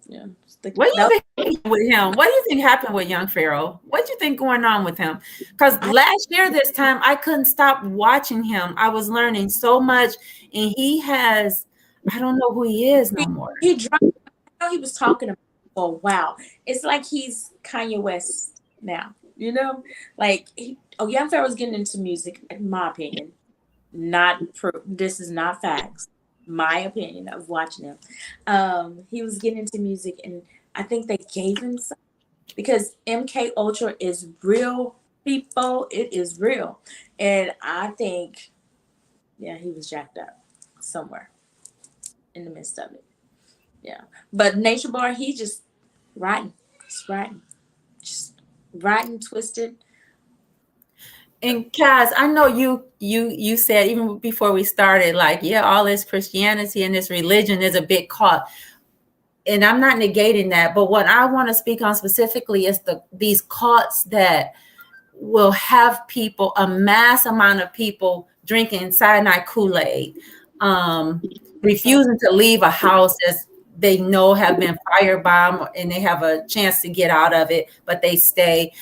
Yeah. What do you think with him? What do you think happened with young Pharaoh? What do you think going on with him? Because last year this time I couldn't stop watching him. I was learning so much, and he has, I don't know who he is no more. He dropped. I know he was talking about it for a while. It's like he's Kanye West now. You know, like young Pharaoh's getting into music. In my opinion, not proof. This is not facts. My opinion of watching him. He was getting into music, and I think they gave him some because MK Ultra is real, people. It is real, and I think, yeah, he was jacked up somewhere in the midst of it. Yeah, but Nature Boy, he just writing, just writing, twisted. And Kaz, I know you said even before we started, like, yeah, all this Christianity and this religion is a big cult. And I'm not negating that, but what I want to speak on specifically is these cults that will have people, a mass amount of people drinking cyanide Kool-Aid, refusing to leave a house as they know have been firebombed and they have a chance to get out of it, but they stay.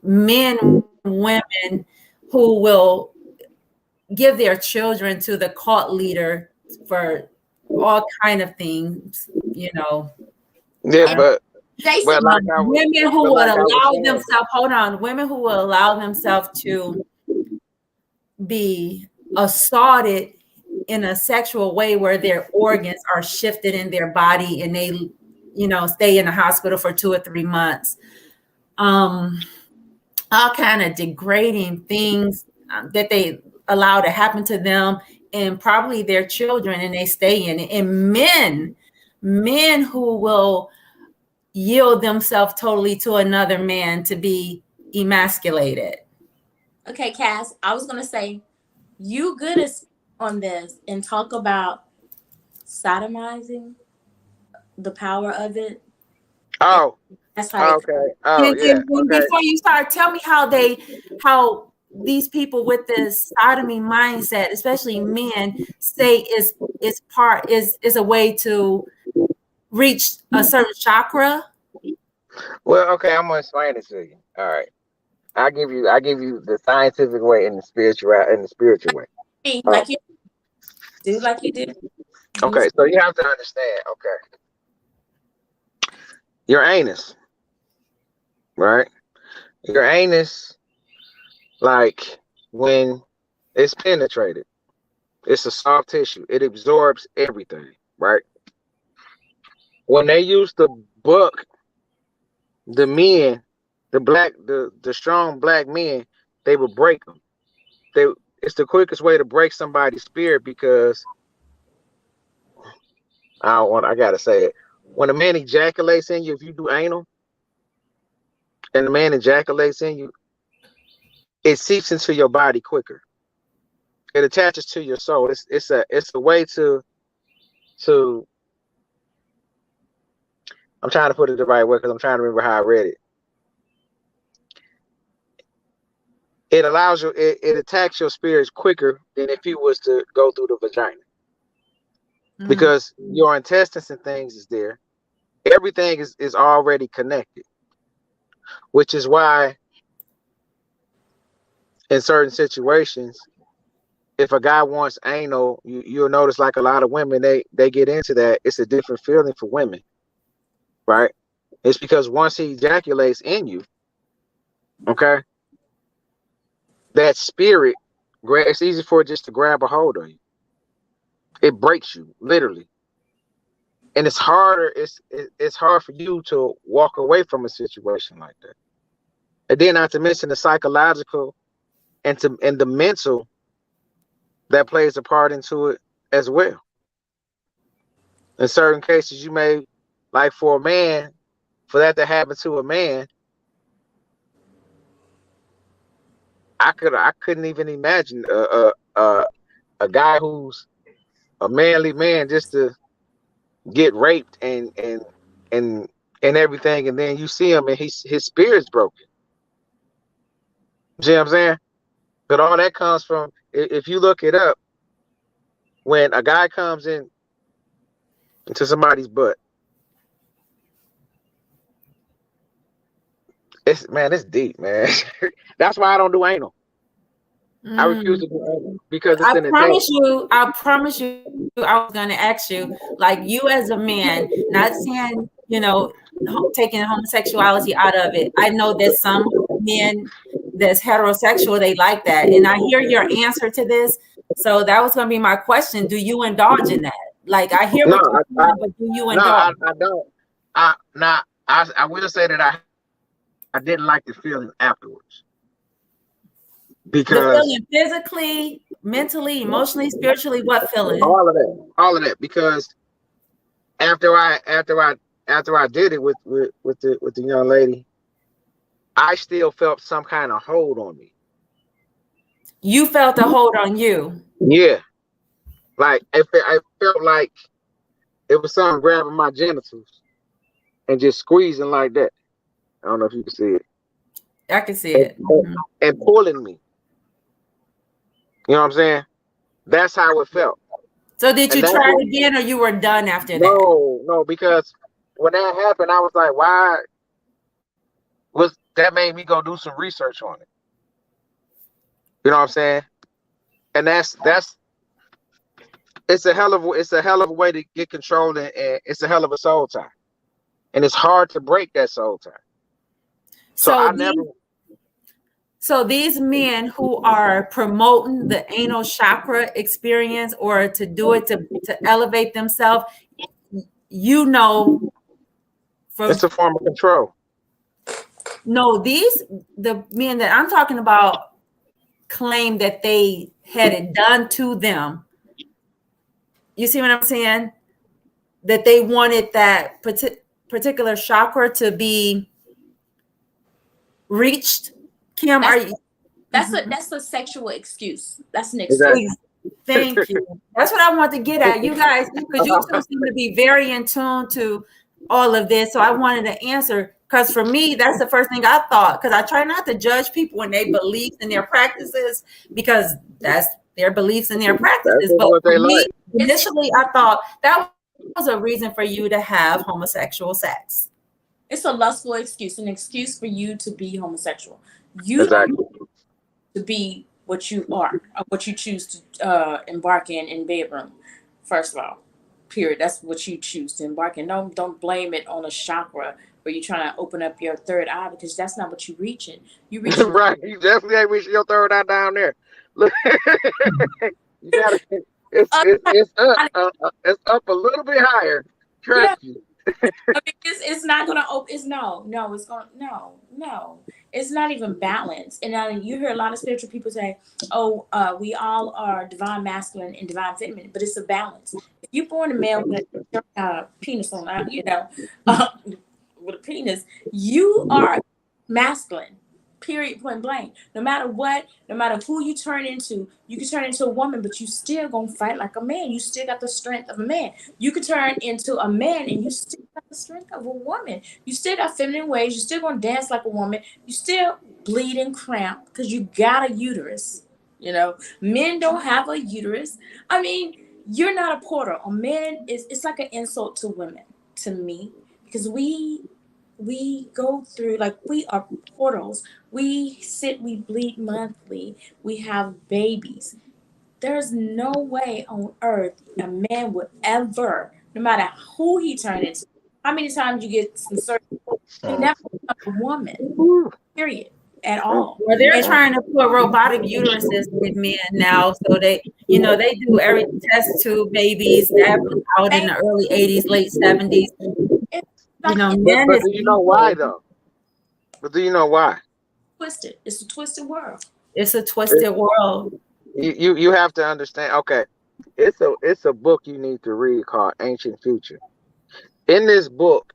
Men, women who will give their children to the cult leader for all kind of things, you know. Yeah, but like women who would allow themselves, women who will allow themselves to be assaulted in a sexual way where their organs are shifted in their body and they, you know, stay in the hospital for 2 or 3 months. All kind of degrading things that they allow to happen to them and probably their children, and they stay in it. And men who will yield themselves totally to another man to be emasculated. Okay, Cass, I was gonna say you good at on this and talk about sodomizing, the power of it. Oh, that's how. Okay. Oh, and, yeah. and before you start, tell me how these people with this sodomy mindset, especially men, say is a way to reach a certain chakra. Well, okay, I'm gonna explain it to you. All right. I give you the scientific way and the spiritual way. Like you do, like you do. Okay, so you have to understand, okay. Your anus right? Your anus, like when it's penetrated, it's a soft tissue. It absorbs everything, right? When they used to buck the men, the strong black men, they would break them. It's the quickest way to break somebody's spirit because I gotta say it. When a man ejaculates in you, if you do anal and the man ejaculates in you, it seeps into your body quicker. It attaches to your soul. It's a way to I'm trying to put it the right way because I'm trying to remember how I read it. It allows you it attacks your spirits quicker than if you was to go through the vagina. Because your intestines and things is there. Everything is already connected, which is why in certain situations, if a guy wants anal, you'll notice like a lot of women, they get into that. It's a different feeling for women, right? It's because once he ejaculates in you, okay, that spirit, it's easy for it just to grab a hold of you. It breaks you, literally. And it's harder, it's hard for you to walk away from a situation like that. And then not to mention the psychological and the mental that plays a part into it as well. In certain cases, you may, like for a man, for that to happen to a man, I couldn't even imagine a guy who's a manly man just to get raped and everything, and then you see him and his spirit's broken. You see what I'm saying? But all that comes from, if you look it up, when a guy comes into somebody's butt, it's deep, man. That's why I don't do anal. I refuse to do anal because it's an I promise you, I was going to ask you, like, you as a man, not saying, taking homosexuality out of it. I know there's some men that's heterosexual, they like that. And I hear your answer to this. So that was going to be my question. Do you indulge in that? Like, I hear what you're saying, but do you indulge? No, I don't. I will say that I didn't like the feeling afterwards. Because the feeling physically, mentally, emotionally, spiritually, what feeling? All of that. Because after I did it with the young lady, I still felt some kind of hold on me. You felt a hold on you? Yeah, like I felt like it was something grabbing my genitals and just squeezing like that. I don't know if you can see it. I can see it. And pulling me. You know what I'm saying? That's how it felt. So did you try it again, or you were done after that? No, because when that happened, I was like, why? That made me go do some research on it. You know what I'm saying? And it's a hell of a way to get control, and it's a hell of a soul tie. And it's hard to break that soul tie. So these men who are promoting the anal chakra experience, or to do it to elevate themselves, it's a form of control. No, the men that I'm talking about claim that they had it done to them. You see what I'm saying? That they wanted that particular chakra to be reached. Kim, that's a sexual excuse. That's an excuse. Exactly. Thank you. That's what I want to get at, you guys, because you two seem to be very in tune to all of this. So I wanted to answer, because for me, that's the first thing I thought, because I try not to judge people when they believe in their practices, because that's their beliefs and their practices. But for me, initially, I thought that was a reason for you to have homosexual sex. It's a lustful excuse, an excuse for you to be homosexual. You don't to be what you are, or what you choose to embark in bedroom. First of all, period. That's what you choose to embark in. Don't blame it on a chakra or you're trying to open up your third eye, because that's not what you're reaching. You reaching Right. You definitely ain't reaching your third eye down there. Look, you gotta. up. It's up a little bit higher. Yeah, Trust me. I mean, it's not gonna open. It's no. It's gonna no. It's not even balanced. And you hear a lot of spiritual people say, "Oh, we all are divine masculine and divine feminine," but it's a balance. If you're born a male with a penis on, uh, with a penis, you are masculine. Period. Point blank. No matter what, no matter who you turn into, you can turn into a woman, but you still gonna fight like a man. You still got the strength of a man. You could turn into a man and you still got the strength of a woman. You still got feminine ways. You still gonna dance like a woman. You still bleed and cramp because you got a uterus. Men don't have a uterus. I mean, you're not a portal. A man it's like an insult to women, to me, because we go through, like, we are portals. We bleed monthly. We have babies. There's no way on earth a man would ever, no matter who he turned into, how many times you get some surgery, can never become a woman, period, at all. Well, they're And trying to put robotic uteruses in men now, so they do every test tube babies. That was out in the early '80s, late '70s. it's like Men But is do you know evil. why though? But do you know why? twisted. It's a twisted world. It's a twisted world. You have to understand. Okay, it's a book you need to read called Ancient Future. In this book,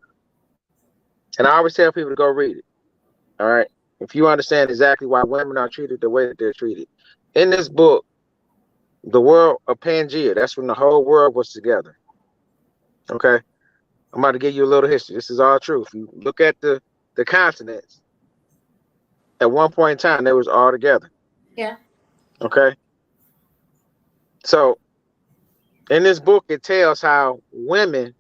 and I always tell people to go read it. All right, if you understand exactly why women are treated the way that they're treated. In this book, the world of Pangea, that's when the whole world was together. Okay, I'm about to give you a little history. This is all true. If you look at the continents, at one point in time, they was all together. Yeah. Okay, so in this book, it tells how women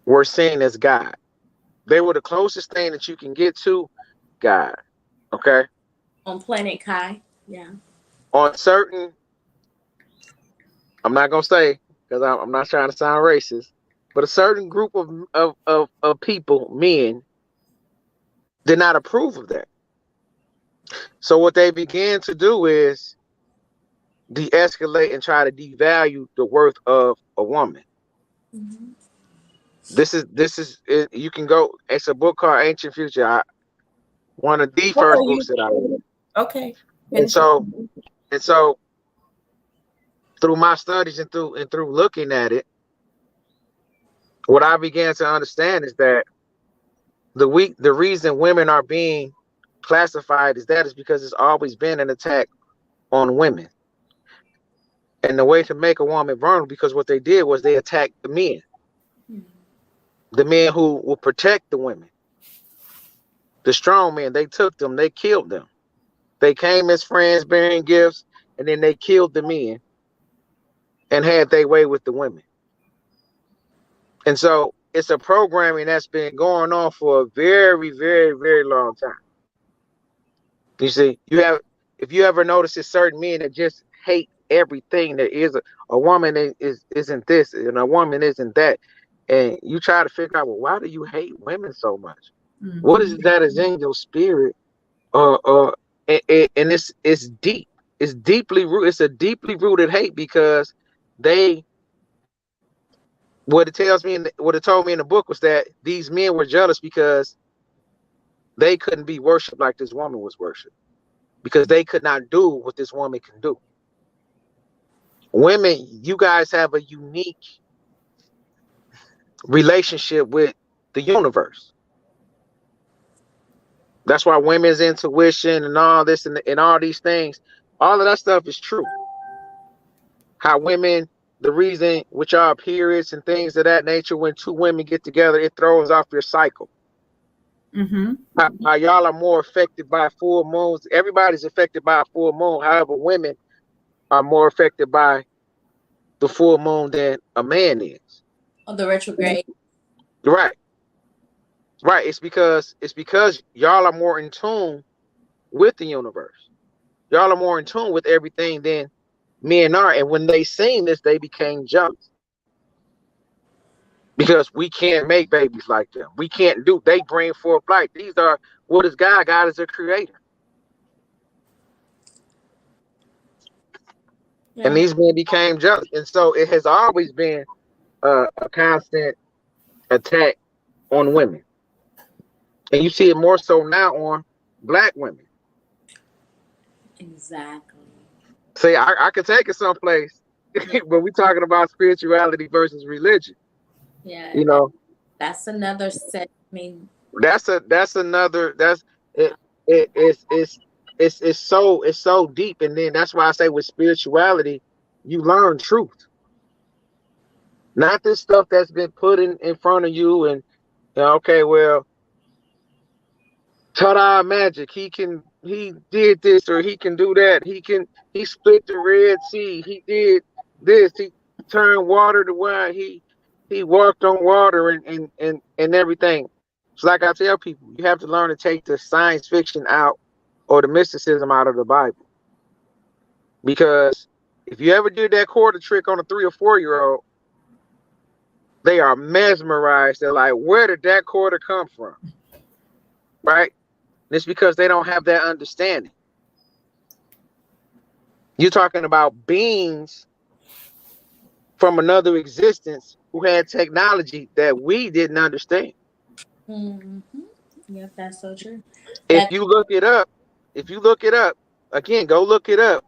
were seen as God. They were the closest thing that you can get to God. Okay, On planet Kai. Yeah. on certain, I'm not gonna say because I'm not trying to sound racist, but a certain group of people, men, did not approve of that. So what they began to do is de-escalate and try to devalue the worth of a woman. Mm-hmm. This is it, you can go. It's a book called Ancient Future. One of the What first are you? books that I read. Okay. And so through my studies and through looking at it, what I began to understand is that the reason women are being classified as that is because it's always been an attack on women. And the way to make a woman vulnerable, because what they did was they attacked the men. The men who will protect the women. The strong men, they took them, they killed them. They came as friends bearing gifts, and then they killed the men and had their way with the women. And so it's a programming that's been going on for a very, very, very long time. You see, if you ever notice it's certain men that just hate everything that is a woman isn't this and a woman isn't that. And you try to figure out, well, why do you hate women so much? Mm-hmm. What is it that is in your spirit? And it's deep. It's deeply rooted. It's a deeply rooted hate because what it told me in the book was that these men were jealous because they couldn't be worshipped like this woman was worshipped, because they could not do what this woman can do. Women, you guys have a unique relationship with the universe. That's why women's intuition and all this and all these things, all of that stuff is true. How women, the reason with our periods and things of that nature, when two women get together, it throws off your cycle. Mm-hmm. How y'all are more affected by full moons. Everybody's affected by a full moon. However, women are more affected by the full moon than a man is. Oh, the retrograde. Right. It's because y'all are more in tune with the universe. Y'all are more in tune with everything than men are. And when they seen this, they became jealous. because we can't make babies like them. We can't do. They bring forth life. These are what is God? God is a creator, and these men became jealous, and so it has always been a constant attack on women, and you see it more so now on Black women. Exactly. See, I could take it someplace, but we're talking about spirituality versus religion. Yeah, You know, that's another set. I mean, that's another that's it. It's so deep, and then that's why I say with spirituality, you learn truth, not this stuff that's been put in front of you, and okay, well, ta-da magic. He did this or he can do that. He split the Red Sea. He did this. He turned water to wine. He walked on water and everything. So like I tell people, you have to learn to take the science fiction out or the mysticism out of the Bible. Because if you ever did that quarter trick on a 3 or 4-year-old, they are mesmerized. They're like, where did that quarter come from? Right? And it's because they don't have that understanding. You're talking about beings from another existence who had technology that we didn't understand. Yep, that's so true. If you look it up, again, go look it up.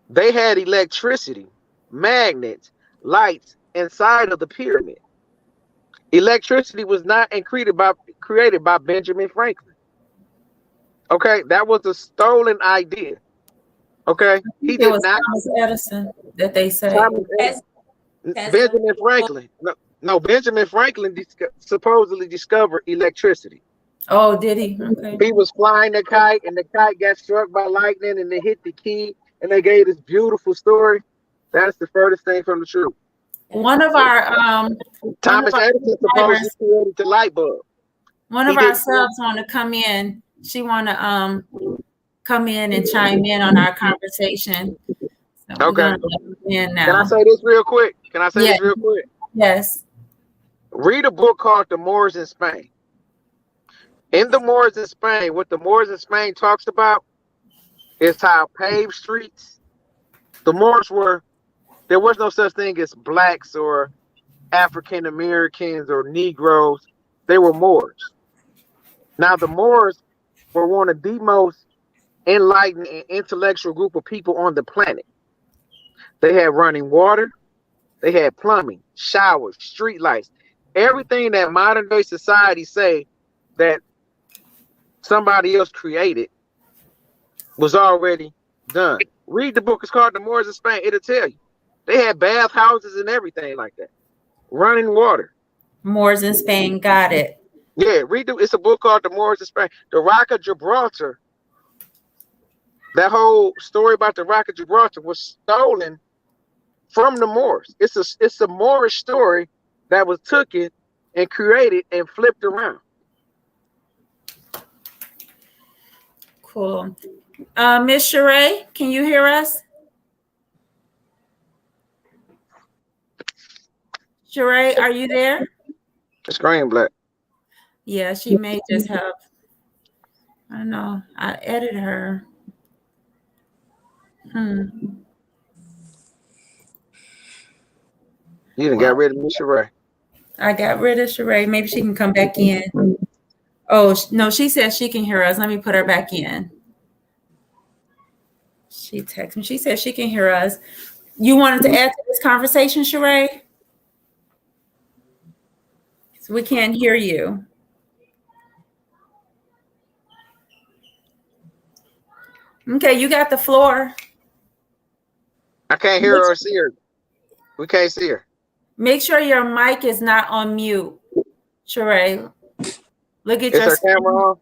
They had electricity, magnets, lights inside of the pyramid. Electricity was not created by Benjamin Franklin. Okay, that was a stolen idea. Okay, he did not. Thomas Edison that they say. Thomas Edison. Benjamin Franklin. No, Benjamin Franklin supposedly discovered electricity. Oh, did he? Okay. He was flying the kite, and the kite got struck by lightning, and it hit the key, and they gave this beautiful story. That's the furthest thing from the truth. One of our Thomas Edison supposedly created the light bulb. One of our subs want to come in. She want to come in and chime in on our conversation. So okay. In now. Can I say this real quick? Yes. Read a book called The Moors in Spain. In The Moors in Spain, what The Moors in Spain talks about is how paved streets. The Moors there was no such thing as blacks or African Americans or Negroes. They were Moors. Now, the Moors were one of the most enlightened and intellectual group of people on the planet. They had running water. They had plumbing, showers, street lights, everything that modern day society say that somebody else created was already done. Read the book. It's called The Moors of Spain. It'll tell you. They had bathhouses and everything like that. Running water. Moors in Spain. Got it. Yeah, it's a book called The Moors of Spain. The Rock of Gibraltar. That whole story about the Rock of Gibraltar was stolen from the Moors. It's a Moorish story that was taken and created and flipped around. Cool. Miss Sheree, can you hear us? Sheree, are you there? The screen black. Yeah, she may just have. I don't know. I edited her. You done got rid of Miss Sheree. I got rid of Sheree. Maybe she can come back in. Oh, no, she says she can hear us. Let me put her back in. She texted me. She said she can hear us. You wanted to add to this conversation, Sheree? So we can't hear you. Okay, you got the floor. I can't hear her or see her. We can't see her. Make sure your mic is not on mute, Sheree. Look at your her camera on?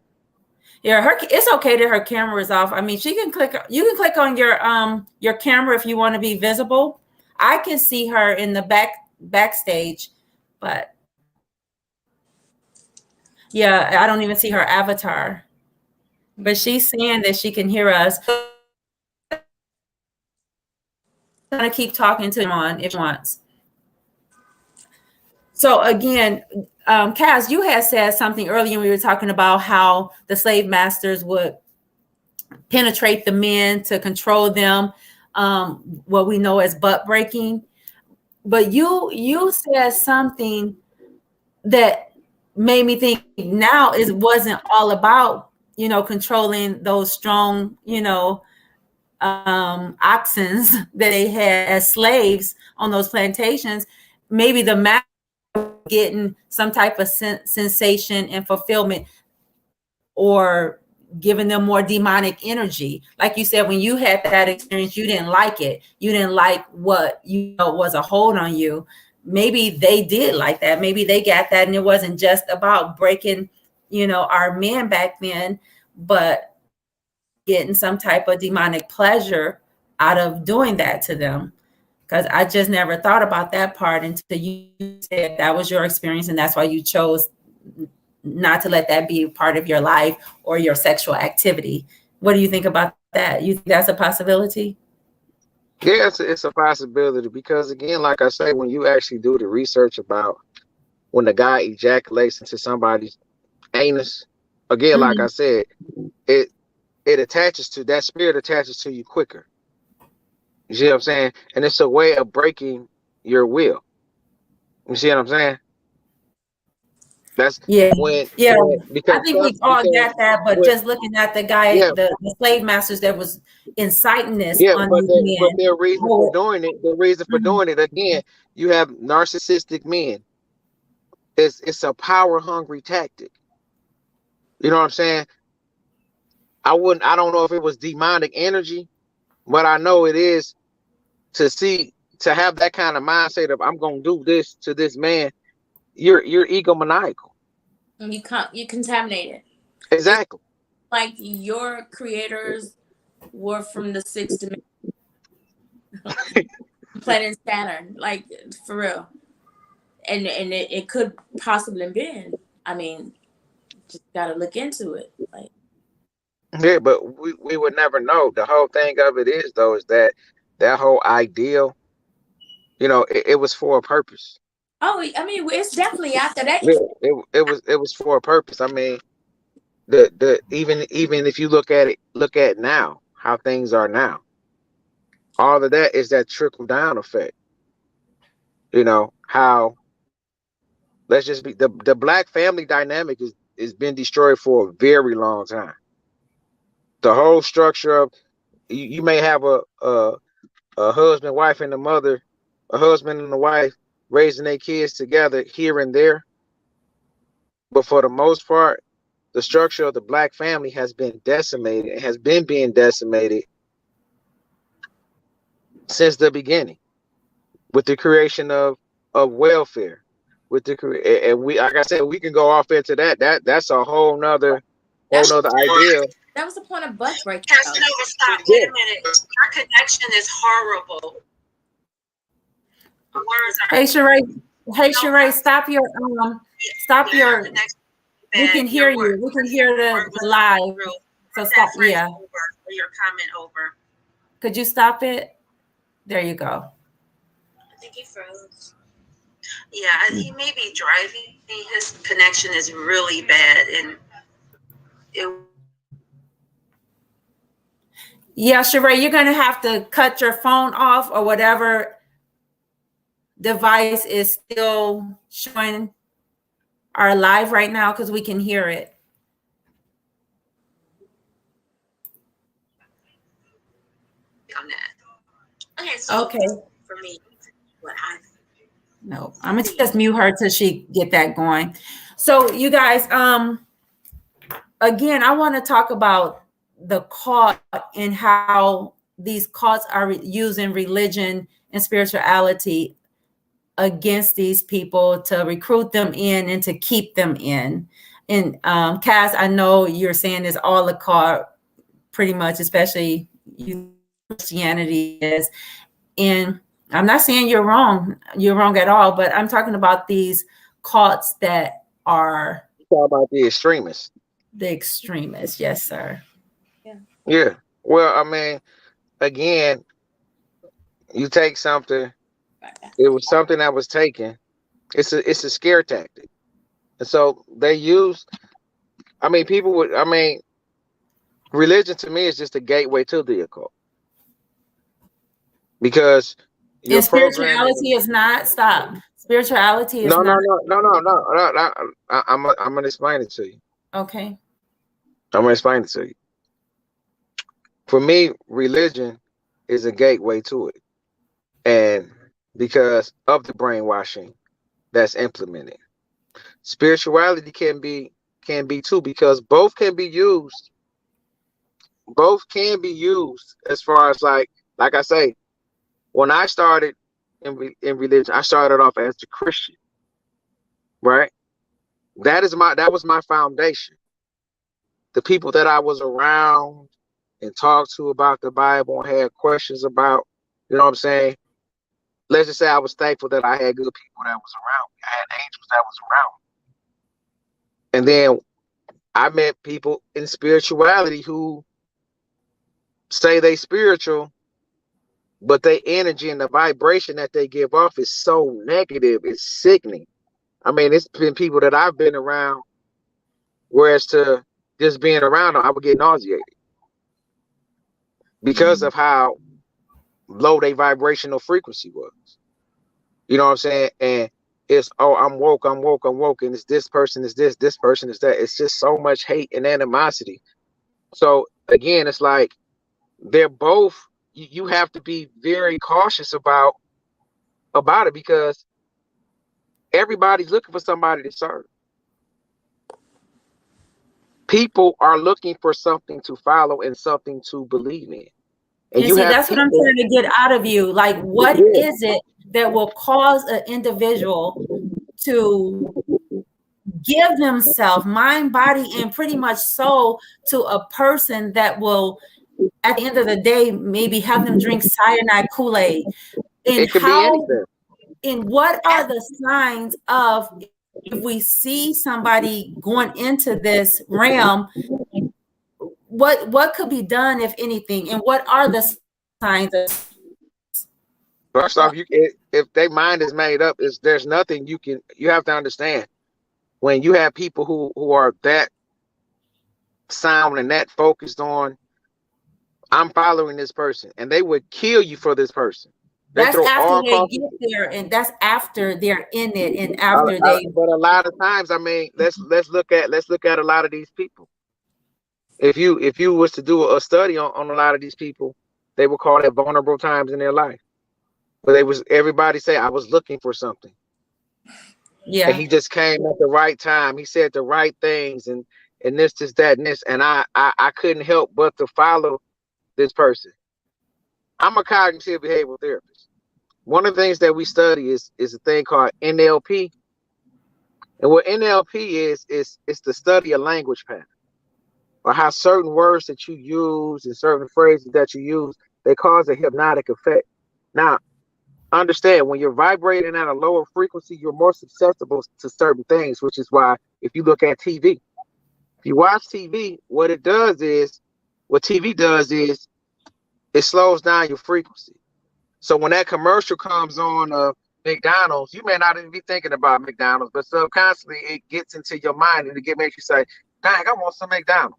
Yeah, it's okay that her camera is off. I mean, you can click on your camera if you want to be visible. I can see her in the backstage, but yeah, I don't even see her avatar. But she's saying that she can hear us. I'm gonna keep talking to him on if she wants. So again, Kaz, you had said something earlier. We were talking about how the slave masters would penetrate the men to control them, what we know as butt breaking. But you said something that made me think now it wasn't all about, controlling those strong, oxens that they had as slaves on those plantations. Maybe the master getting some type of sensation and fulfillment, or giving them more demonic energy. Like you said, when you had that experience, you didn't like it. You didn't like what was a hold on you. Maybe they did like that. Maybe they got that, and it wasn't just about breaking, our men back then, but getting some type of demonic pleasure out of doing that to them. Because I just never thought about that part until you said that was your experience, and that's why you chose not to let that be part of your life or your sexual activity. What do you think about that? You think that's a possibility? Yeah, it's a possibility, because again, like I say, when you actually do the research about when the guy ejaculates into somebody's anus, again, like I said, it attaches to that spirit, attaches to you quicker. You see what I'm saying? And it's a way of breaking your will. You see what I'm saying? That's Yeah. because I think we all got that, but just looking at the guy, yeah, the slave masters that was inciting this yeah, on but these men. their reason for doing it, again, you have narcissistic men. It's a power hungry tactic. You know what I'm saying? I don't know if it was demonic energy, but I know it is to have that kind of mindset of I'm gonna do this to this man. You're egomaniacal. You contaminate it. Exactly. It's like your creators were from the sixth dimension, planet Saturn, like for real. And it could possibly have been. I mean, just gotta look into it. Like, yeah, but we would never know. The whole thing of it is though is that whole ideal, it was for a purpose. oh, I mean, it's definitely after that. Yeah, it was for a purpose. I mean, the even if you look at now how things are now, all of that is that trickle down effect. How, let's just be, the black family dynamic is been destroyed for a very long time. The whole structure of, you may have a husband, wife, and a mother, a husband and a wife raising their kids together here and there, but for the most part, the structure of the black family has been decimated, has been being decimated since the beginning, with the creation of welfare, with the and we, like I said, we can go off into that's a whole nother idea. That was the point of butt breaking. Casanova, stop. Wait a minute. Our connection is horrible. The words are. Hey Sheree, stop your we can hear you. We can hear the live. So stop. Yeah. Over, or your comment over. Could you stop it? There you go. I think he froze. Yeah, he may be driving. His connection is really bad, and yeah, Sheree, you're gonna have to cut your phone off or whatever device is still showing our live right now, because we can hear it. On that. Okay. So for me, what no, I'm gonna just mute her till she get that going. So you guys, again, I want to talk about the cult and how these cults are using religion and spirituality against these people to recruit them in and to keep them in. And Cass, I know you're saying it's all a cult, pretty much, especially Christianity is. And I'm not saying you're wrong at all, but I'm talking about these cults that are. You talk about the extremists. The extremists, yes, sir. Yeah. Well, I mean, again, you take something. It was something that was taken It's a scare tactic. And so they use, religion to me is just a gateway to the occult. Because your And programming. spirituality is not, stop. Spirituality is No, not. I'm gonna explain it to you. Okay. I'm gonna explain it to you. For me, religion is a gateway to it. And because of the brainwashing that's implemented. Spirituality can be too, because both can be used. Both can be used as far as like I say, when I started in religion, I started off as a Christian, right? That was my foundation. The people that I was around and talked to about the Bible and had questions about, you know what I'm saying? Let's just say I was thankful that I had good people that was around me. I had angels that was around me. And then I met people in spirituality who say they spiritual, but their energy and the vibration that they give off is so negative, it's sickening. I mean, it's been people that I've been around, whereas to just being around them, I would get nauseated because of how low their vibrational frequency was. You know what I'm saying? And it's, oh, I'm woke, and it's this person is this person is that. It's just so much hate and animosity. So again, it's like they're both, you have to be very cautious about it, because everybody's looking for somebody to serve. People are looking for something to follow and something to believe in. And you see, have that's what I'm people, trying to get out of you. Like, what is it that will cause an individual to give themselves, mind, body, and pretty much soul to a person that will, at the end of the day, maybe have them drink cyanide Kool-Aid? And it could be anything. And what are the signs of, if we see somebody going into this realm, what could be done, if anything, and what are the signs of? First off, if their mind is made up, there's nothing you have to understand. When you have people who are that sound and that focused on, I'm following this person, and they would kill you for this person. That's after they get there, and that's after they're in it, and after they. But a lot of times, I mean, let's look at a lot of these people. If you was to do a study on a lot of these people, they would call that vulnerable times in their life. But everybody say, I was looking for something. Yeah. And he just came at the right time. He said the right things, and this, that, and this, and I couldn't help but to follow this person. I'm a cognitive behavioral therapist. One of the things that we study is a thing called NLP. And what NLP is it's the study of language pattern, or how certain words that you use and certain phrases that you use, they cause a hypnotic effect. Now, understand, when you're vibrating at a lower frequency, you're more susceptible to certain things, which is why if you look at TV, if you watch TV, what TV does is it slows down your frequency. So when that commercial comes on McDonald's, you may not even be thinking about McDonald's, but subconsciously it gets into your mind and it makes you say, dang, I want some McDonald's.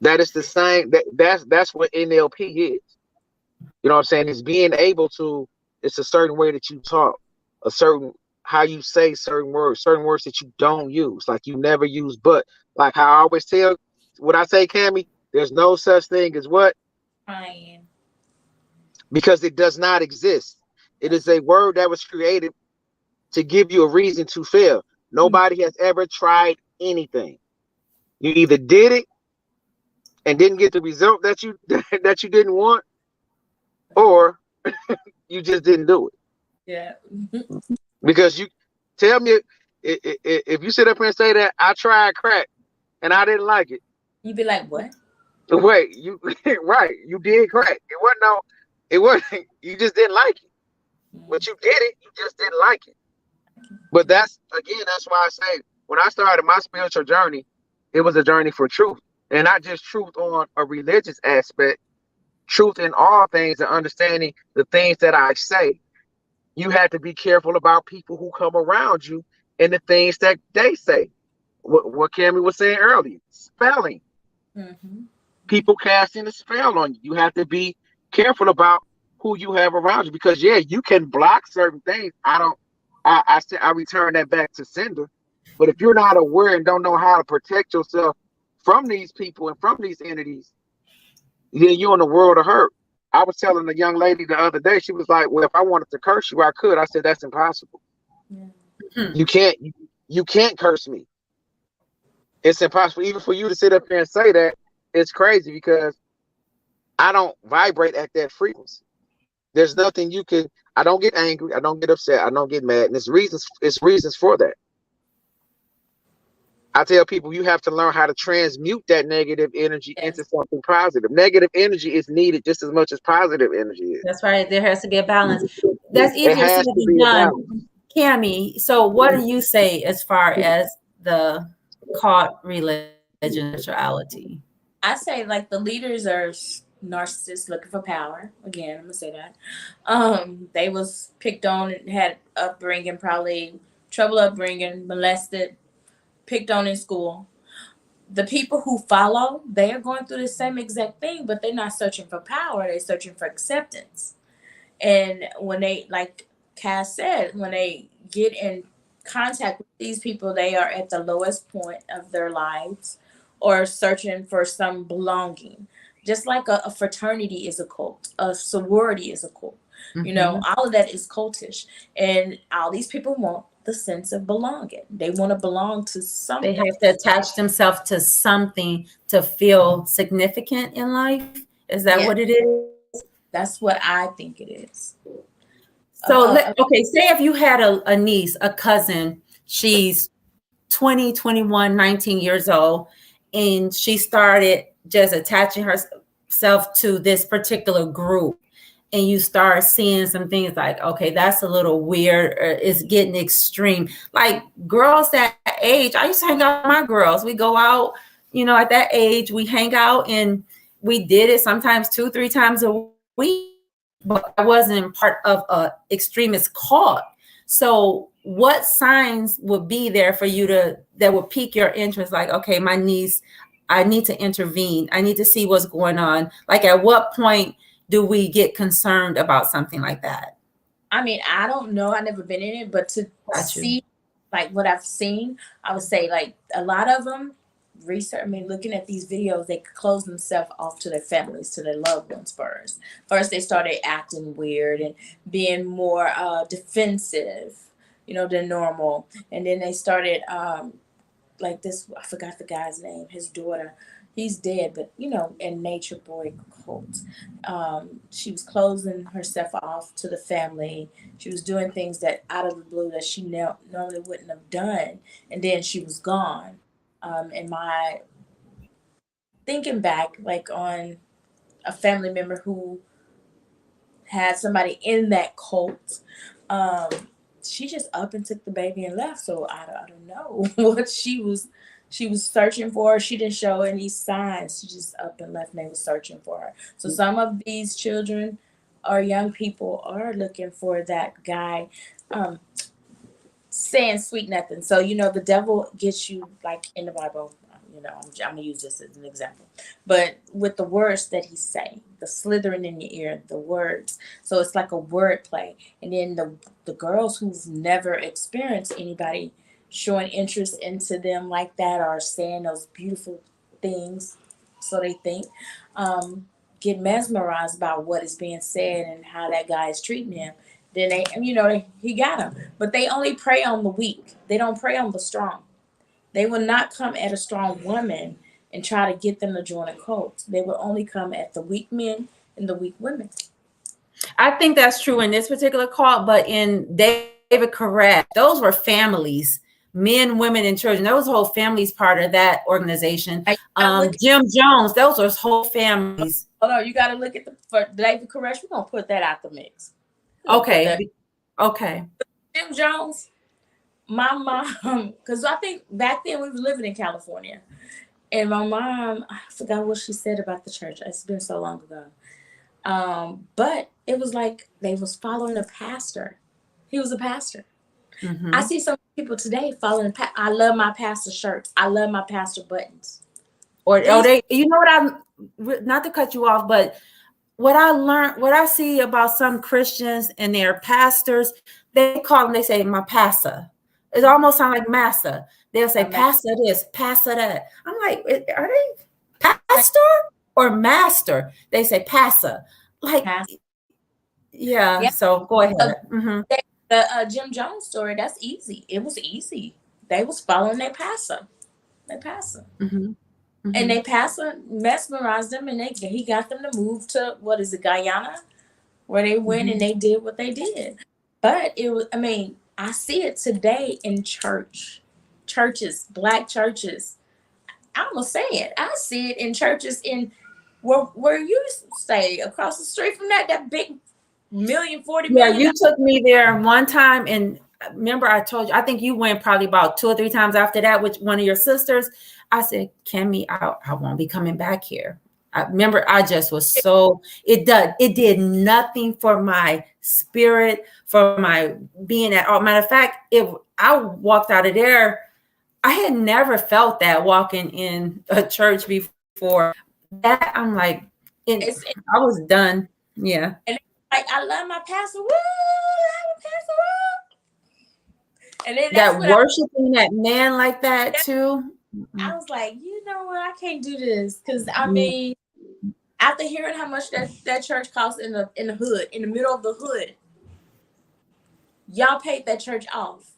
That is the same, that's what NLP is. You know what I'm saying? It's being able to, it's a certain way that you talk, how you say certain words that you don't use, like you never use, but like how I always tell, what I say, Cami, there's no such thing as what? Crying. Because it does not exist. It is a word that was created to give you a reason to fail. Nobody has ever tried anything. You either did it and didn't get the result that you didn't want, or you just didn't do it. Yeah. Because you tell me, if you sit up here and say that I tried crack and I didn't like it, you'd be like, what? Wait, you right? You did crack. It wasn't. You just didn't like it, but you did it. You just didn't like it. But that's why I say, when I started my spiritual journey, it was a journey for truth, and not just truth on a religious aspect. Truth in all things, and understanding the things that I say. You have to be careful about people who come around you and the things that they say. What Cami was saying earlier, spelling. Mm-hmm. People casting a spell on you. You have to be careful about who you have around you, because yeah, you can block certain things. I return that back to sender. But if you're not aware and don't know how to protect yourself from these people and from these entities, then you're in a world of hurt. I was telling a young lady the other day, she was like, well, if I wanted to curse you, I could. I said, that's impossible. Yeah. Hmm. You can't curse me. It's impossible. Even for you to sit up here and say that, it's crazy, because I don't vibrate at that frequency. There's nothing you can. I don't get angry. I don't get upset. I don't get mad. And there's reasons. It's reasons for that. I tell people you have to learn how to transmute that negative energy Yes. into something positive. Negative energy is needed just as much as positive energy is. That's right. There has to be a balance. That's It easier said has to than be a done. balance. Cami, so what do you say as far as the cult religion spirituality? I say like the leaders are narcissists looking for power. Again, I'm gonna say that. They was picked on and had upbringing, probably trouble upbringing, molested, picked on in school. The people who follow, they are going through the same exact thing, but they're not searching for power. They're searching for acceptance. And when they, like Cass said, when they get in contact with these people, they are at the lowest point of their lives or searching for some belonging. Just like a fraternity is a cult, a sorority is a cult. You know, Mhm. all of that is cultish. And all these people want the sense of belonging. They want to belong to They something. have to attach themselves to something to feel significant in life. Is that Yeah, what it is? that's what I think it is. So, Uh, okay, say if you had a niece, a cousin, she's 20, 21, 19 years old, and she started just attaching herself to this particular group, and you start seeing some things like, okay, that's a little weird, or it's getting extreme. Like girls that age, I used to hang out with my girls. We go out, at that age, we hang out, and we did it sometimes 2, 3 times a week, but I wasn't part of a extremist cult. So what signs would be there for you that would pique your interest? Like, okay, my niece, I need to intervene. I need to see what's going on. Like, at what point do we get concerned about something like that? I mean, I don't know. I've never been in it, but to Got you. see like what I've seen, I would say like a lot of them research. I mean, looking at these videos, they close themselves off to their families, to their loved ones first. First, they started acting weird and being more defensive, than normal, and then they started like this. I forgot the guy's name. His daughter. He's dead, but in Nature Boy cult, she was closing herself off to the family. She was doing things that out of the blue that she normally wouldn't have done, and then she was gone. And my thinking back, like on a family member who had somebody in that cult, um, she just up and took the baby and left. So I don't know what she was searching for. She didn't show any signs. She just up and left, and they were searching for her. So some of these children or young people are looking for that guy, saying sweet nothing. So the devil gets you, like in the Bible. I'm gonna use this as an example, but with the words that he's saying, the slithering in your ear, the words. So it's like a word play, and then the girls who've never experienced anybody showing interest into them like that, or saying those beautiful things, so they think, get mesmerized by what is being said and how that guy is treating him. Then he got him, but they only prey on the weak. They don't prey on the strong. They will not come at a strong woman and try to get them to join a cult. They will only come at the weak men and the weak women. I think that's true in this particular cult, but in David Koresh, those were families, men, women, and children. Those whole families part of that organization. Jim Jones, those are whole families. Oh no, you got to look at for David Koresh. We're gonna put that out the mix. Okay. Okay. Jim Jones, my mom, because I think back then we were living in California, and my mom, I forgot what she said about the church. It's been so long ago. But it was like they was following a pastor. He was a pastor. Mm-hmm. I see some people today following. I love my pastor shirts. I love my pastor buttons. Or they, you know what, I'm not to cut you off, but what I learned, what I see about some Christians and their pastors, they call them, they say, my pastor. It almost sounds like massa. They'll say, pastor this, pastor that. I'm like, are they pastor or master? They say pastor. Like, Pastor. yeah, so go ahead. Mm-hmm. The Jim Jones story, that's easy. It was easy. They was following their pastor. Their pastor. Mm-hmm. Mm-hmm. And they pastor mesmerized them, and he got them to move to, what is it, Guyana, where they went Mm-hmm. and they did what they did. But it was, I mean, I see it today in churches, Black churches. I'm gonna say it. I see it in churches in where you stay, across the street from that big $40 million. You took me there one time, and remember I told you, I think you went probably about 2 or 3 times after that with one of your sisters. I said, Cami, I won't be coming back here. I remember I just was so, it did nothing for my spirit, for my being at all. Matter of fact, if I walked out of there, I had never felt that walking in a church before. That I'm like, I was done. Yeah. And like, I love my pastor. Woo! I love my pastor. Woo! And then that worshiping that man like that too. I was like, you know what? I can't do this, because I mean, after hearing how much that church costs in the hood, in the middle of the hood, y'all paid that church off.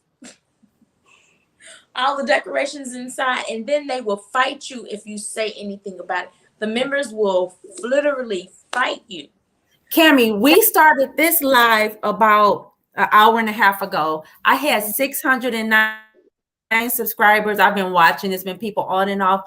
All the decorations inside, and then they will fight you if you say anything about it. The members will literally fight you. Cami, we started this live about an hour and a half ago. I had 609 subscribers. I've been watching. It's been people on and off.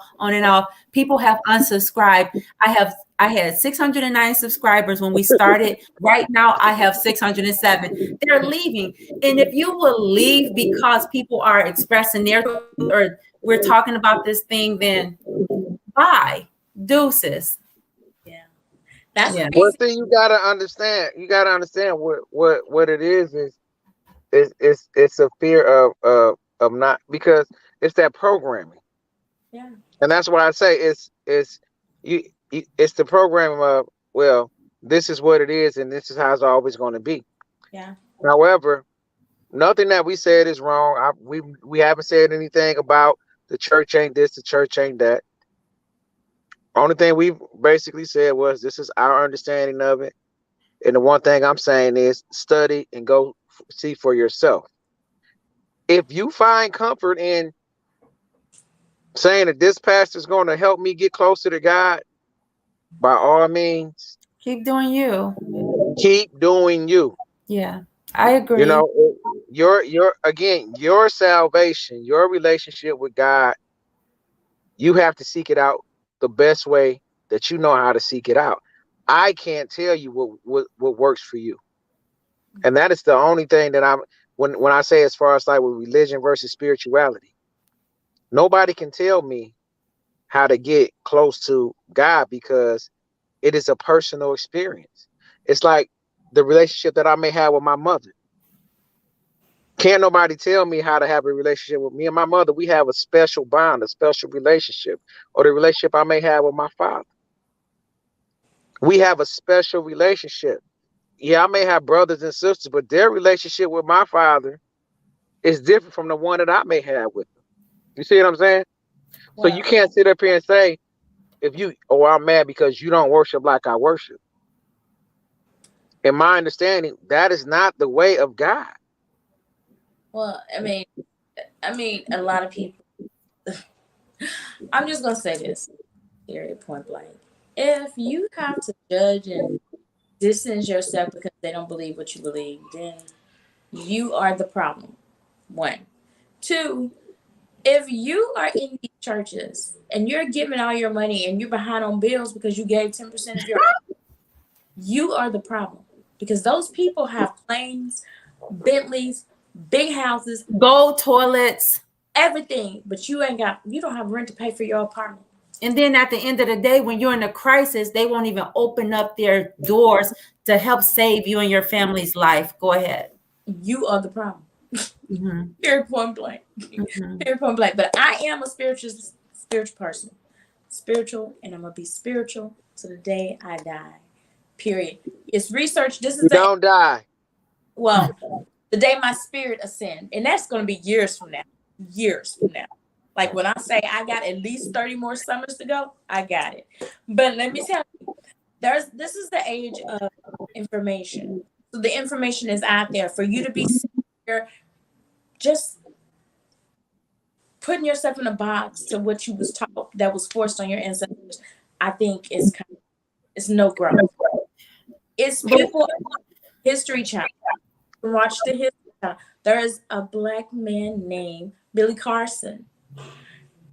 People have unsubscribed. I had 609 subscribers when we started. Right now, I have 607. They're leaving. And if you will leave because people are expressing their, or we're talking about this thing, then bye. Deuces. Yeah. That's one thing you gotta understand. You gotta understand what it is it's a fear of not, because it's that programming. Yeah. And that's why I say it's the programming of, well, this is what it is and this is how it's always going to be. Yeah. However, nothing that we said is wrong. We haven't said anything about the church ain't this, the church ain't that. Only thing we basically said was this is our understanding of it. And the one thing I'm saying is study and go see for yourself. If you find comfort in saying that this pastor is going to help me get closer to God, by all means, keep doing you. Keep doing you. Yeah, I agree. You know, your salvation, your relationship with God, you have to seek it out the best way that you know how to seek it out. I can't tell you what works for you. And that is the only thing that when I say, as far as like with religion versus spirituality, nobody can tell me how to get close to God, because it is a personal experience. It's like the relationship that I may have with my mother. Can't nobody tell me how to have a relationship with me and my mother. We have a special bond, a special relationship, or the relationship I may have with my father. We have a special relationship. Yeah, I may have brothers and sisters, but their relationship with my father is different from the one that I may have with them. You see what I'm saying? Wow. So you can't sit up here and say, I'm mad because you don't worship like I worship. In my understanding, that is not the way of God. Well, I mean, a lot of people, I'm just going to say this, period, point blank. If you have to judge and distance yourself because they don't believe what you believe, then you are the problem. 1. 2, if you are in these churches and you're giving all your money and you're behind on bills because you gave 10% of your money, you are the problem. Because those people have planes, Bentleys, big houses, gold toilets, everything, but you don't have rent to pay for your apartment. And then at the end of the day, when you're in a crisis, they won't even open up their doors to help save you and your family's life. Go ahead. You are the problem. Mhm. Period, point blank. Mhm. Period, point blank. But I am a spiritual person. Spiritual, and I'm gonna be spiritual to the day I die. Period. It's research. This is You don't die. well, the day my spirit ascend, and that's gonna be years from now. Years from now. Like when I say I got at least 30 more summers to go, I got it. But let me tell you, this is the age of information. So the information is out there for you to be secure. Just putting yourself in a box to what you was taught that was forced on your ancestors, I think it's no growth. It's But people history channel. Watch the history channel. There is a black man named Billy Carson.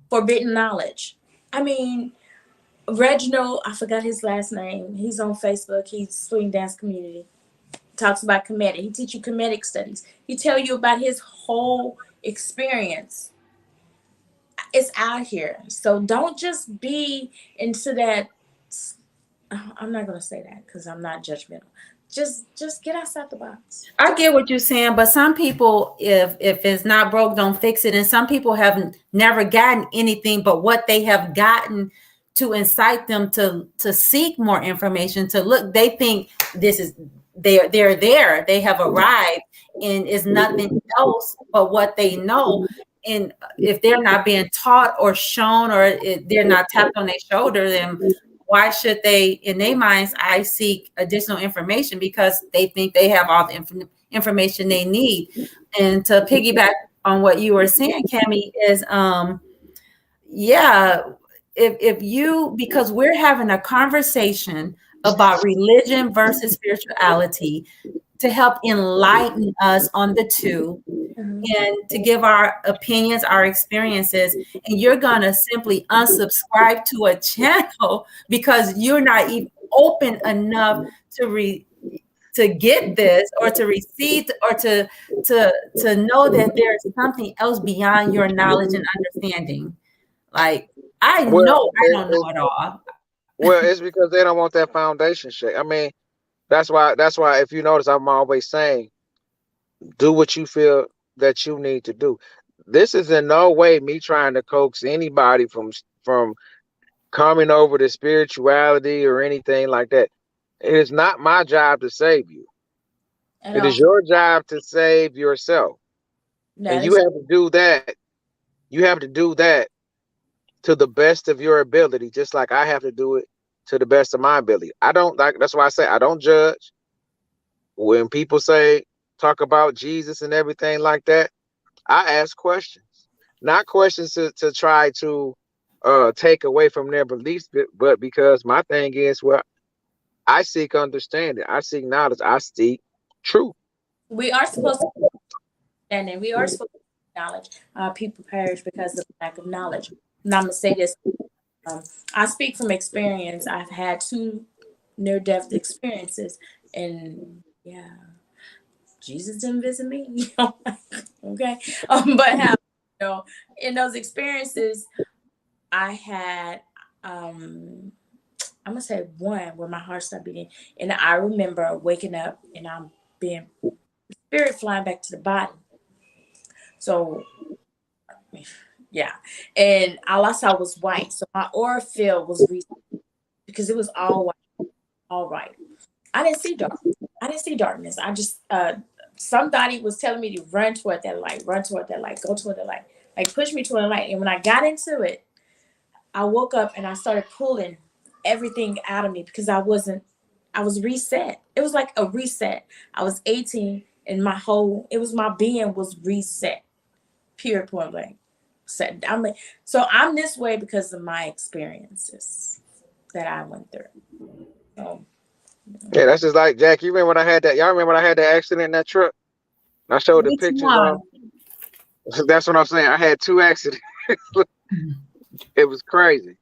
Forbidden knowledge. I mean, Reginald, I forgot his last name. He's on Facebook. He's swing dance community. Talks about comedic. He teach you comedic studies. He tell you about his whole experience. It's out here. So don't just be into that. I'm not gonna say that because I'm not judgmental. Just get outside the box. I get what you're saying, but some people, if it's not broke, don't fix it. And some people haven't never gotten anything but what they have gotten to incite them to seek more information, to look. They think this is they're there. They have arrived, and it's nothing else but what they know. And if they're not being taught or shown, or they're not tapped on their shoulder, then why should they, in their minds, I seek additional information because they think they have all the information they need. And to piggyback on what you were saying, Cami, is yeah, if you, because we're having a conversation about religion versus spirituality to help enlighten us on the two, and to give our opinions, our experiences, and you're going to simply unsubscribe to a channel because you're not even open enough to get this, or to receive, or to know that there's something else beyond your knowledge and understanding. Like, I Well, know I don't know it all. well, it's because they don't want that foundation shake. I mean, that's why. That's why. If you notice, I'm always saying, do what you feel that you need to do. This is in no way me trying to coax anybody from coming over to spirituality or anything like that. It is not my job to save you. At It is all. your job to save yourself. And That you is have to do that. You have to do that to the best of your ability, just like I have to do it to the best of my ability. I don't like, that's why I say I don't judge. When people say talk about Jesus and everything like that, I ask questions. Not questions to try to take away from their beliefs, but because my thing is, well, I seek understanding, I seek knowledge, I seek truth. we are supposed to understand, we are supposed to knowledge. People perish because of lack of knowledge. And I'm gonna say this. I speak from experience. I've had 2 near-death experiences, and yeah, Jesus didn't visit me. Okay. But how, in those experiences, I had, I'm gonna say one where my heart started beating, and I remember waking up and I'm being spirit flying back to the body. So yeah, and all I saw was white. So my aura field was because it was all white, all right. I didn't see dark. I didn't see darkness. I just somebody was telling me to run toward that light, run toward that light, go toward the light, like push me toward the light. And when I got into it, I woke up and I started pulling everything out of me because I was reset. It was like a reset. I was 18 and my being was reset. Pure point blank. So I'm this way because of my experiences that I went through. So, Yeah, that's just like Jack. You remember when I had that? Y'all remember when I had that accident in that truck? And I showed the Which pictures one? on. That's what I'm saying. I had 2 accidents. It was crazy.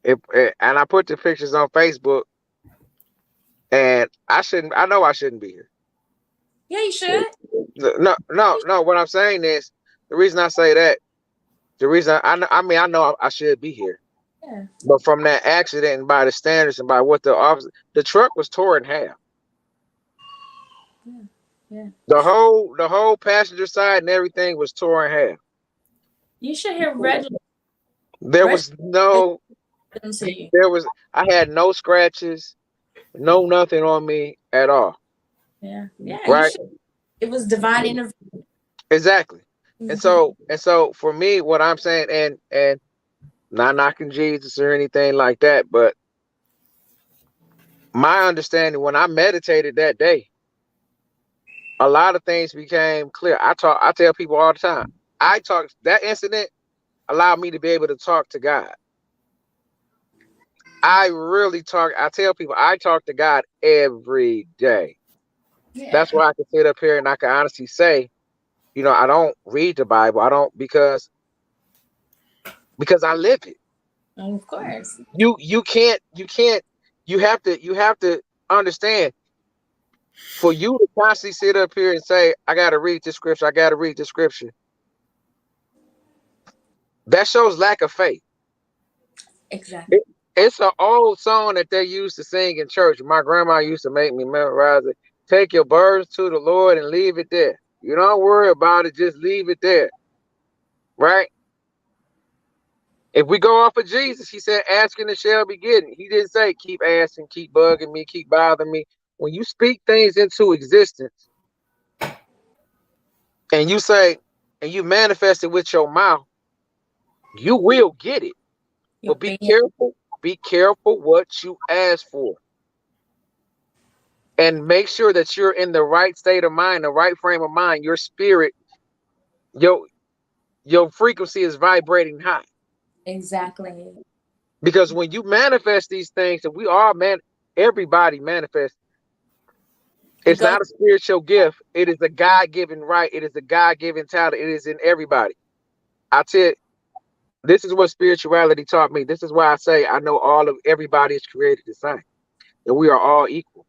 And I put the pictures on Facebook, and I know I shouldn't be here. yeah, you should. No. What I'm saying is, the reason I say that, the reason I know I should be here, Yeah. but from that accident and by the standards and by what the truck was torn in half. Yeah. Yeah. The whole passenger side and everything was torn in half. You should hear Reggie. There was no, See. I had no scratches, no nothing on me at all. Yeah. Yeah. Right? It was divine intervention. Exactly. And Mm-hmm. so for me, what I'm saying, and not knocking Jesus or anything like that, but my understanding when I meditated that day, a lot of things became clear. I tell people all the time. That incident allowed me to be able to talk to God. I tell people I talk to God every day. Yeah. That's why I can sit up here and I can honestly say, I don't read the Bible. I don't because I live it. Of course. You can't you have to understand, for you to constantly sit up here and say, I gotta read this scripture, I gotta read this scripture, that shows lack of faith. Exactly. It's an old song that they used to sing in church. My grandma used to make me memorize it. Take your burdens to the Lord and leave it there. You don't worry about it, just leave it there. Right? If we go off of Jesus, he said, asking and shall be given. He didn't say, keep asking, keep bugging me, keep bothering me. When you speak things into existence and you say, and you manifest it with your mouth, you will get it. But be careful what you ask for. And make sure that you're in the right state of mind, the right frame of mind. Your spirit, your frequency is vibrating high. Exactly. Because when you manifest these things, and everybody manifests. It's not a spiritual gift. It is a God-given right. It is a God-given talent. It is in everybody. I tell you, this is what spirituality taught me. This is why I say I know everybody is created the same, and we are all equal.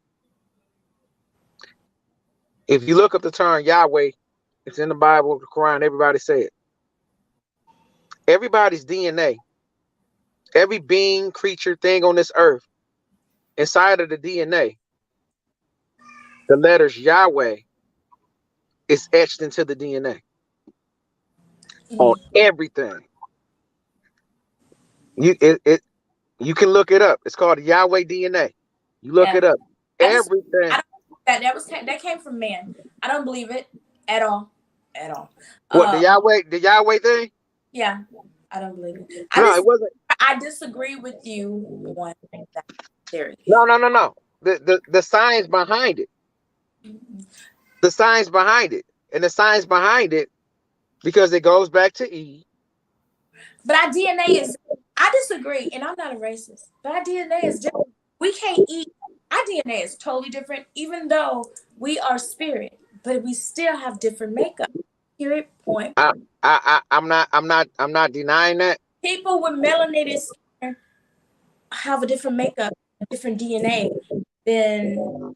If you look up the term Yahweh, it's in the Bible, the Quran, everybody say it. Everybody's DNA, every being, creature, thing on this earth, inside of the DNA, the letters Yahweh is etched into the DNA on everything. You can look it up. It's called Yahweh DNA. You look it up. Everything. That came from man. I don't believe it at all. At all. What, the Yahweh thing? Yeah, I don't believe it. It wasn't. I disagree with you on that theory. No. The science behind it. The science behind it. And the science behind it, because it goes back to Eve. But our DNA is, I disagree, and I'm not a racist, but our DNA is different. We can't eat, our DNA is totally different, even though we are spirit, but we still have different makeup. Period. Point. I'm not denying that. People with melanated skin have a different makeup, a different DNA than,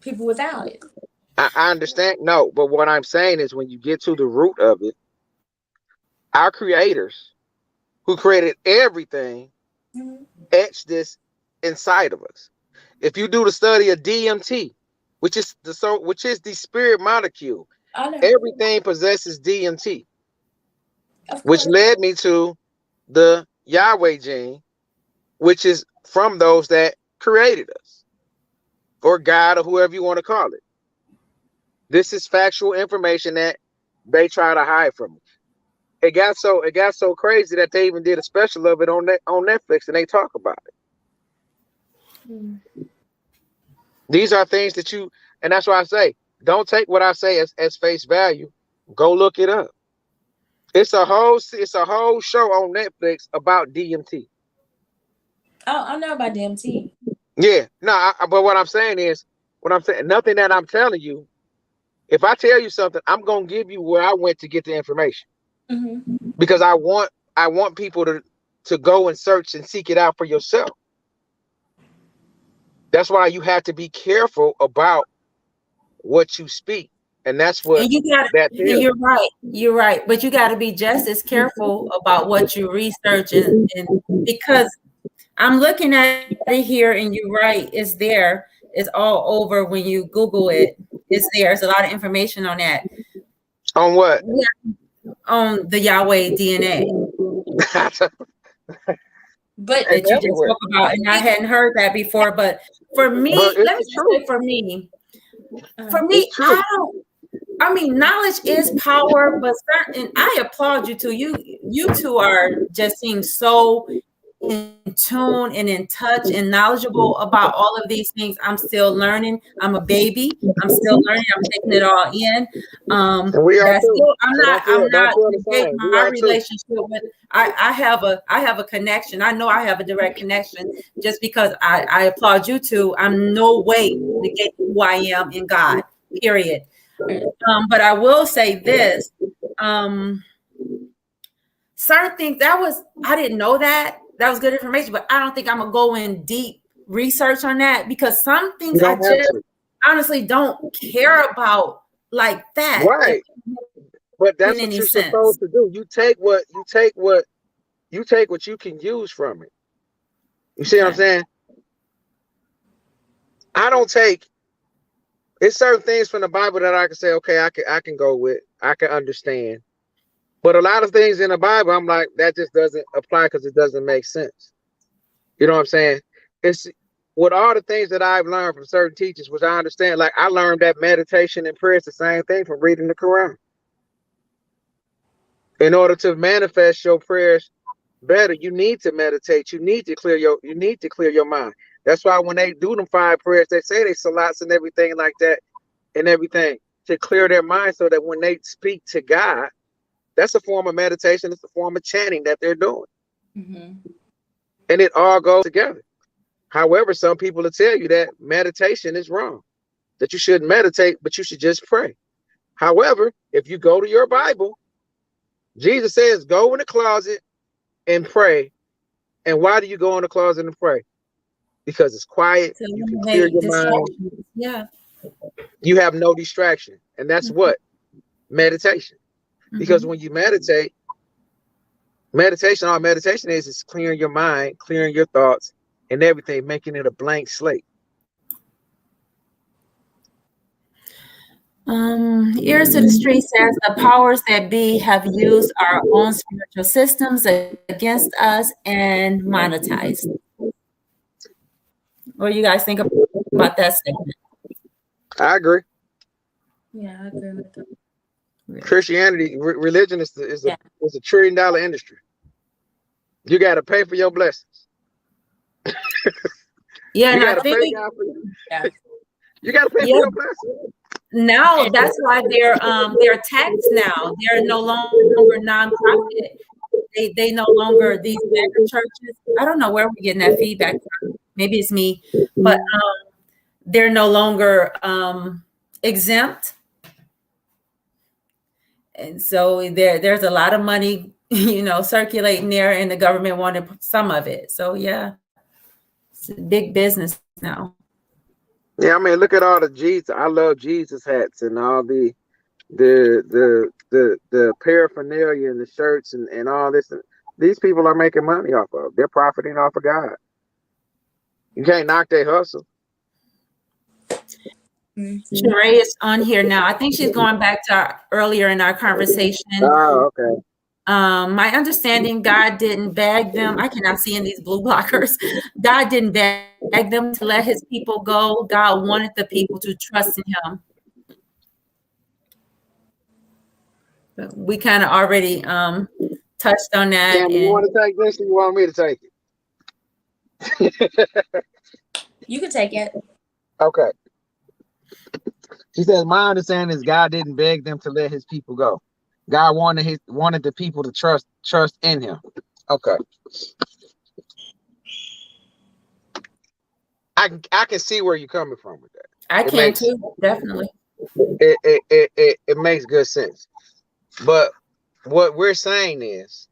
people without it. I understand. No, but what I'm saying is when you get to the root of it, our creators who created everything etched this inside of us. If you do the study of DMT, which is the spirit molecule, everything possesses DMT, which led me to the Yahweh gene, which is from those that created us, or God, or whoever you want to call it. This is factual information that they try to hide from me. It got so crazy that they even did a special of it on Netflix, and they talk about it. These are things that and that's why I say, don't take what I say as face value. Go look it up. It's a whole show on Netflix about DMT. Oh, I know about DMT. Yeah, no, but what I'm saying is, nothing that I'm telling you. If I tell you something, I'm gonna give you where I went to get the information, because I want people to go and search and seek it out for yourself. That's why you have to be careful about what you speak, and that's what. And you're right, but you got to be just as careful about what you research, and because I'm looking at it here, and you're right, it's there. It's all over when you Google it. It's there. There's a lot of information on that. On what? Yeah, on the Yahweh DNA. But That you just spoke about, and I hadn't heard that before. But for me, let me just say for me, I mean, knowledge is power, but certain, I applaud you too. You two are just seem so in tune and in touch and knowledgeable about all of these things. I'm still learning. I'm a baby. I'm still learning. I'm taking it all in. And we are too. Still, I'm not my relationship with I have a connection. I know I have a direct connection just because I applaud you two. I'm no way negating who I am in God, period. But I will say this, certain things I didn't know that was good information, but I don't think I'm gonna go in deep research on that because some things I just honestly don't care about like that. Right. But that's what you're supposed to do. You take what you can use from it. You see what I'm saying? I don't take. It's certain things from the Bible that I can say, okay, I can go with, I can understand. But a lot of things in the Bible, I'm like, that just doesn't apply because it doesn't make sense. You know what I'm saying? It's with all the things that I've learned from certain teachers, which I understand. Like I learned that meditation and prayer is the same thing from reading the Quran. In order to manifest your prayers better, you need to meditate. You need to clear your mind. That's why when they do them 5 prayers, they say they salats and everything like that and everything to clear their mind so that when they speak to God, that's a form of meditation. It's a form of chanting that they're doing. Mm-hmm. And it all goes together. However, some people will tell you that meditation is wrong, that you shouldn't meditate, but you should just pray. However, if you go to your Bible, Jesus says, go in the closet and pray. And why do you go in the closet and pray? Because it's quiet. You can clear your mind. Yeah. You have no distraction. And that's what? Meditation. Because when you meditate, all meditation is clearing your mind, clearing your thoughts and everything, making it a blank slate. Ears to the Street says the powers that be have used our own spiritual systems against us and monetized. What do you guys think about that statement? I agree. Yeah, I agree with that. Christianity, religion is a $1 trillion industry. You got to pay for your blessings. Yeah, you and got to pay God for you got to pay for your blessings. Now that's why they're taxed now. They're no longer nonprofit. They no longer these mega churches. I don't know where we're getting that feedback from. Maybe it's me, but they're no longer exempt. And so there's a lot of money, circulating there, and the government wanted some of it. So yeah, it's a big business now. Yeah, I mean, look at all the Jesus. I love Jesus hats and all the paraphernalia and the shirts and all this. These people are making money off of. They're profiting off of God. You can't knock their hustle. Sheree is on here now. I think she's going back to earlier in our conversation. Oh, okay. My understanding, God didn't beg them. I cannot see in these blue blockers. God didn't beg them to let his people go. God wanted the people to trust in him. But we kind of already touched on that. Cam, you want to take this or you want me to take it? You can take it. Okay. She says, my understanding is God didn't beg them to let his people go. God wanted the people to trust in him. Okay. I can see where you're coming from with that. I can too, definitely. It makes good sense. But what we're saying is,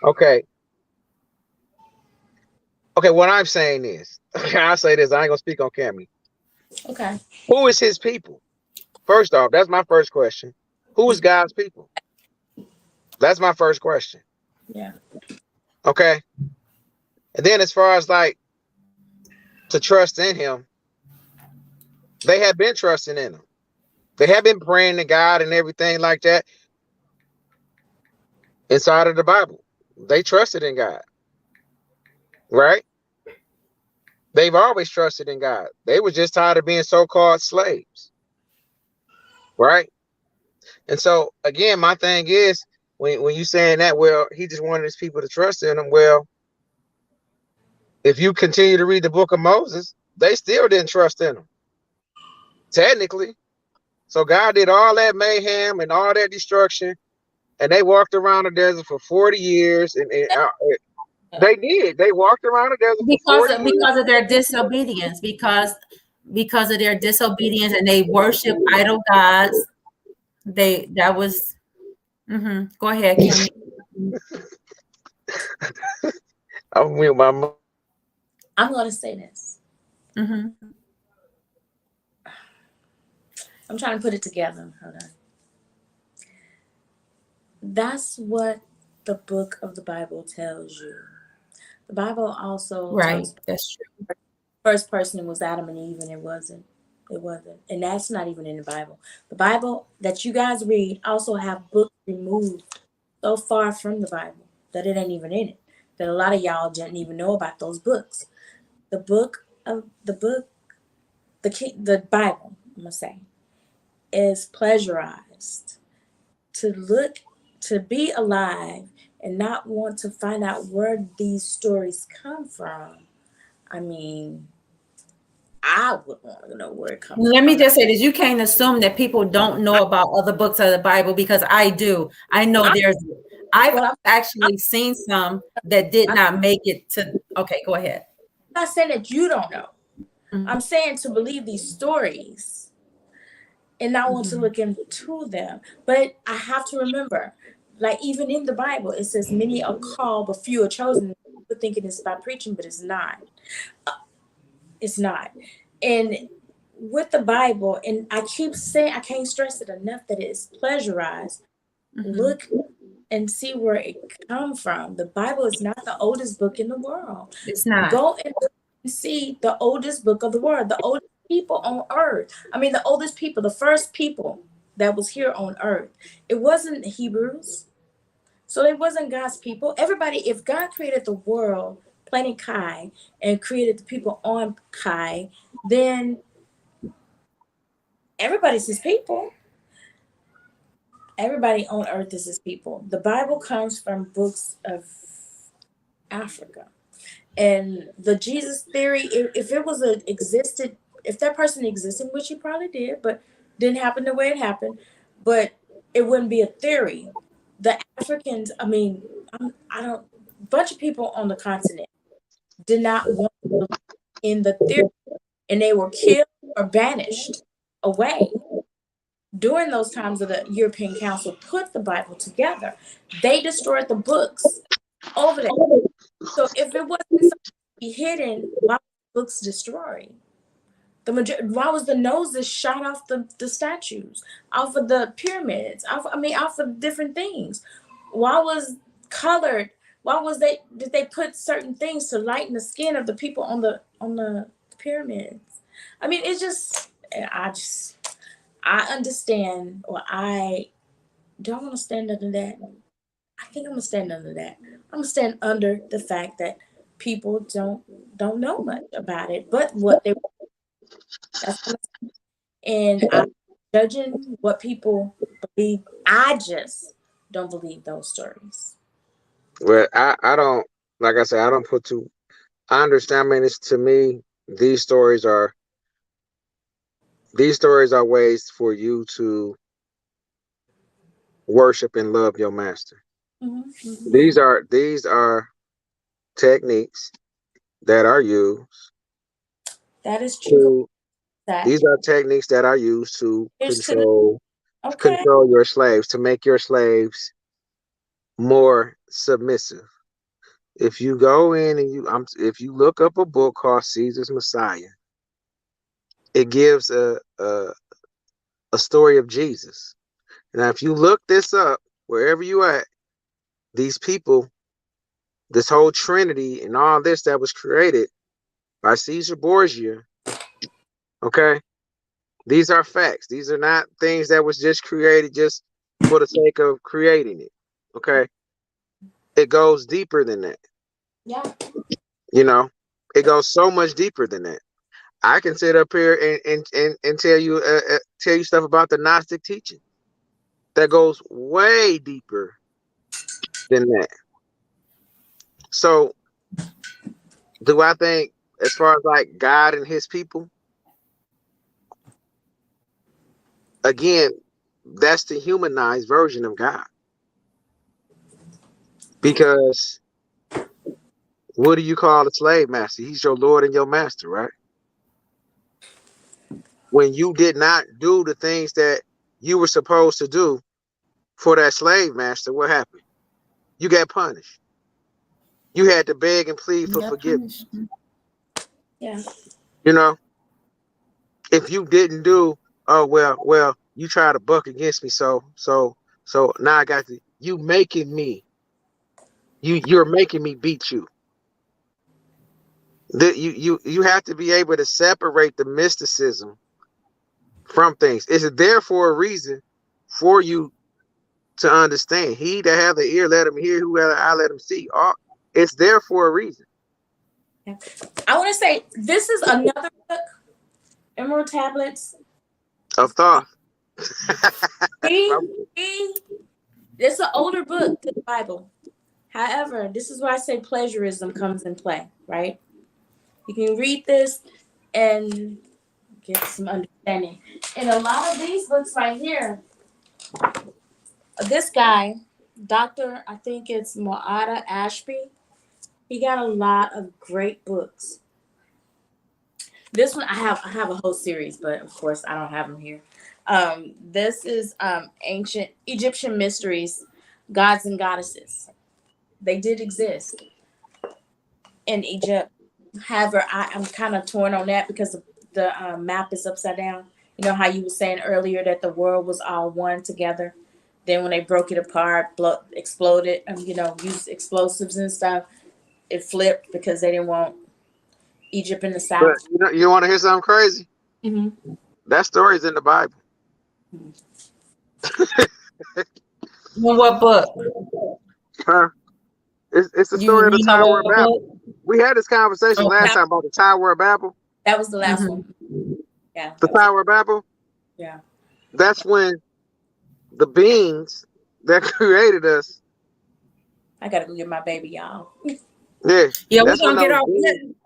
okay, what I'm saying is, I'll say this, I ain't gonna speak on Cami. Okay. Who is his people? First off, that's my first question. Who is God's people? That's my first question. Yeah. Okay. And then as far as like to trust in him, They had been trusting in him. They had been praying to God and everything like that inside of the Bible. They trusted in God, right? They've always trusted in God. They were just tired of being so-called slaves, right? And so again, my thing is when you saying that, well, he just wanted his people to trust in him. Well, if you continue to read the book of Moses, they still didn't trust in him, technically. So God did all that mayhem and all that destruction, and they walked around the desert for 40 years, and they did. They walked around the desert for 40 years. Because of their disobedience, because of their disobedience, and they worship idol gods. That was Go ahead, Cami. I'm with my. I'm going to say this. Mm-hmm. I'm trying to put it together. Hold on. That's what the book of the Bible tells you. The Bible also tells That's true. the first person was Adam and Eve, and it wasn't. It wasn't. And that's not even in the Bible. The Bible that you guys read also have books removed so far from the Bible that it ain't even in it. That a lot of y'all didn't even know about those books. The Bible, I'm gonna say, is pleasurized to be alive and not want to find out where these stories come from. I mean, I would want to know where it comes from. Let me just say this: you can't assume that people don't know about other books of the Bible, because I do. I know I've actually seen some that did not make it to. Okay, go ahead. I'm not saying that you don't know. Mm-hmm. I'm saying to believe these stories and not want to look into them. But I have to remember, like even in the Bible, it says many are called, but few are chosen. People thinking it's about preaching, but it's not. It's not. And with the Bible, and I keep saying, I can't stress it enough that it is pleasurized. Look and see where it come from. The Bible is not the oldest book in the world. It's not. Go and see the oldest book of the world, the oldest people on earth. I mean, the oldest people, the first people that was here on earth. It wasn't Hebrews. So it wasn't God's people. Everybody, if God created the world, planet Kai, and created the people on Kai, then everybody's his people. Everybody on earth is his people. The Bible comes from books of Africa. And the Jesus theory, if it was if that person existed, which he probably did, but didn't happen the way it happened, but it wouldn't be a theory. The Africans, I mean, a bunch of people on the continent did not want to believe in the theory, and they were killed or banished away. During those times of the European Council put the Bible together, they destroyed the books over there. So if it wasn't something to be hidden, why were the books destroyed? Why was the noses shot off the statues, off of the pyramids, off of different things? Why was colored? Did they put certain things to lighten the skin of the people on the pyramids? I mean, it's just I understand, or I don't want to stand under that. I think I'm gonna stand under that. I'm gonna stand under the fact that people don't know much about it, but what they. And I'm judging what people believe. I just don't believe those stories. Well, I don't, like I said, I don't put too. I understand. I mean, it's to me, these stories are ways for you to worship and love your master. Mm-hmm. These are techniques that are used. That is true. These are techniques that are used to control Okay. your slaves, to make your slaves more submissive. If you go in and if you look up a book called Caesar's Messiah, it gives a story of Jesus. Now, if you look this up, wherever you at, these people, this whole Trinity and all this that was created by Caesar Borgia, okay, These are facts. These are not things that was just created just for the sake of creating it. Okay. It goes deeper than that. Yeah. You know, it goes so much deeper than that. I can sit up here and tell you stuff about the Gnostic teaching that goes way deeper than that. So, do I think, as far as like God and His people, again, that's the humanized version of God. Because what do you call a slave master? He's your Lord and your master, right? When you did not do the things that you were supposed to do for that slave master, what happened? You got punished. You had to beg and plead for forgiveness. Yeah. You know, if you didn't do, oh well, you tried to buck against me, so now I got to. You're making me beat you. You have to be able to separate the mysticism from things. It's there for a reason, for you to understand. He that have the ear, let him hear. Who have the eye, let him see. It's there for a reason. Yeah. I want to say this is another book, Emerald Tablets Of thought. It's an older book to the Bible. However, this is why I say plagiarism comes in play, right? You can read this and get some understanding. And a lot of these books right here, this guy, Dr. I think it's Moada Ashby, he got a lot of great books. This one I have a whole series, but of course I don't have them here. This is ancient Egyptian mysteries, gods and goddesses. They did exist in Egypt. However, I'm kind of torn on that because the map is upside down. You know how you were saying earlier that the world was all one together. Then when they broke it apart, exploded, used explosives and stuff, it flipped because they didn't want Egypt in the south. But you want to hear something crazy? Mm-hmm. That story's in the Bible. What book? Huh? It's the You story of the you know Tower of what Babel. book? We had this conversation last time about the Tower of Babel. That was the last Mhm. one. Yeah. The Tower of Babel. Yeah. That's when the beings that created us. I gotta go get my baby, y'all. Yeah. Yeah, we're That's when gonna get those off. beings.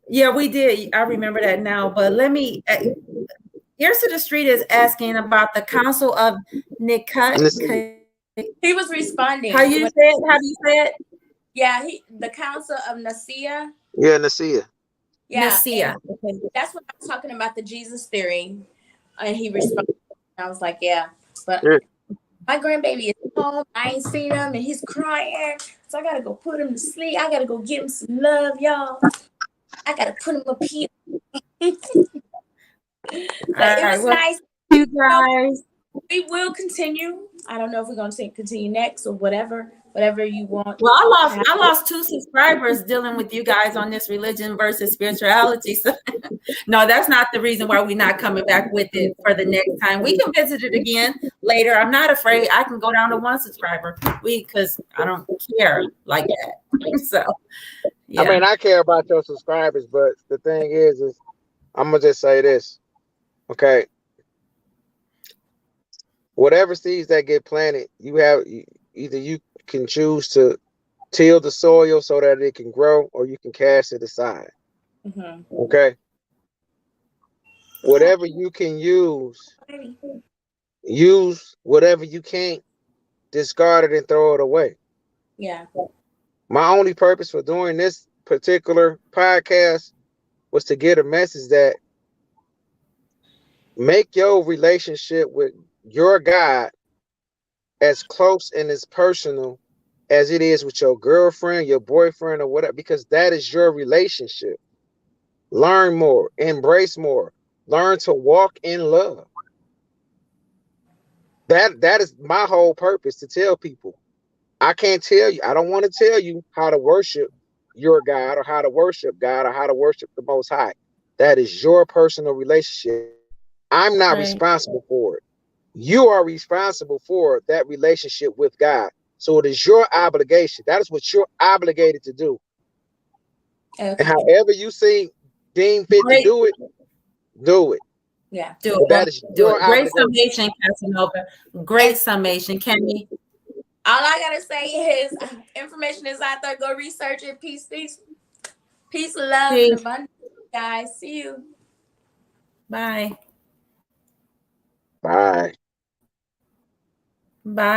Yeah, we did. I remember that now. But let me. Ears to the Street is asking about the Council of Nicaea. He was responding. How you say it? How do you say it? Yeah, the Council of Nicaea. Yeah, Nicaea. Yeah, Nicaea. and that's when I was talking about the Jesus theory, and he responded. I was like, yeah, but Yeah. my grandbaby is home. I ain't seen him, and he's crying. So I gotta go put him to sleep. I gotta go give him some love, y'all. I gotta put him up here. But it was nice. You guys. We will continue. I don't know if we're going to continue next or whatever you want. Well, I lost 2 subscribers dealing with you guys on this religion versus spirituality. So no, that's not the reason why we're not coming back with it for the next time. We can visit it again later. I'm not afraid. I can go down to 1 subscriber because I don't care like that. So yeah. I mean, I care about your subscribers, but the thing is I'm gonna just say this. Okay. Whatever seeds that get planted, either you can choose to till the soil so that it can grow, or you can cast it aside. Mm-hmm. Okay. Whatever you can use whatever you can't, discard it and throw it away. Yeah. My only purpose for doing this particular podcast was to get a message that make your relationship with your God as close and as personal as it is with your girlfriend, your boyfriend, or whatever, because that is your relationship. Learn more, embrace more, learn to walk in love. That is my whole purpose, to tell people. I can't tell you, I don't want to tell you how to worship your God, or how to worship God, or how to worship the Most High. That is your personal relationship. I'm not Right. responsible for it. You are responsible for that relationship with God. So it is your obligation. That is what you're obligated to do. Okay. And however you deem fit to Great. do it, do it. Yeah. Do But that it. is Do your it. Great obligation. summation, Casanova. Great summation, Cami. All I gotta say is information is out there. Go research it. Peace, peace, peace, love, and Peace. abundance, guys. See you. Bye. Bye. Bye.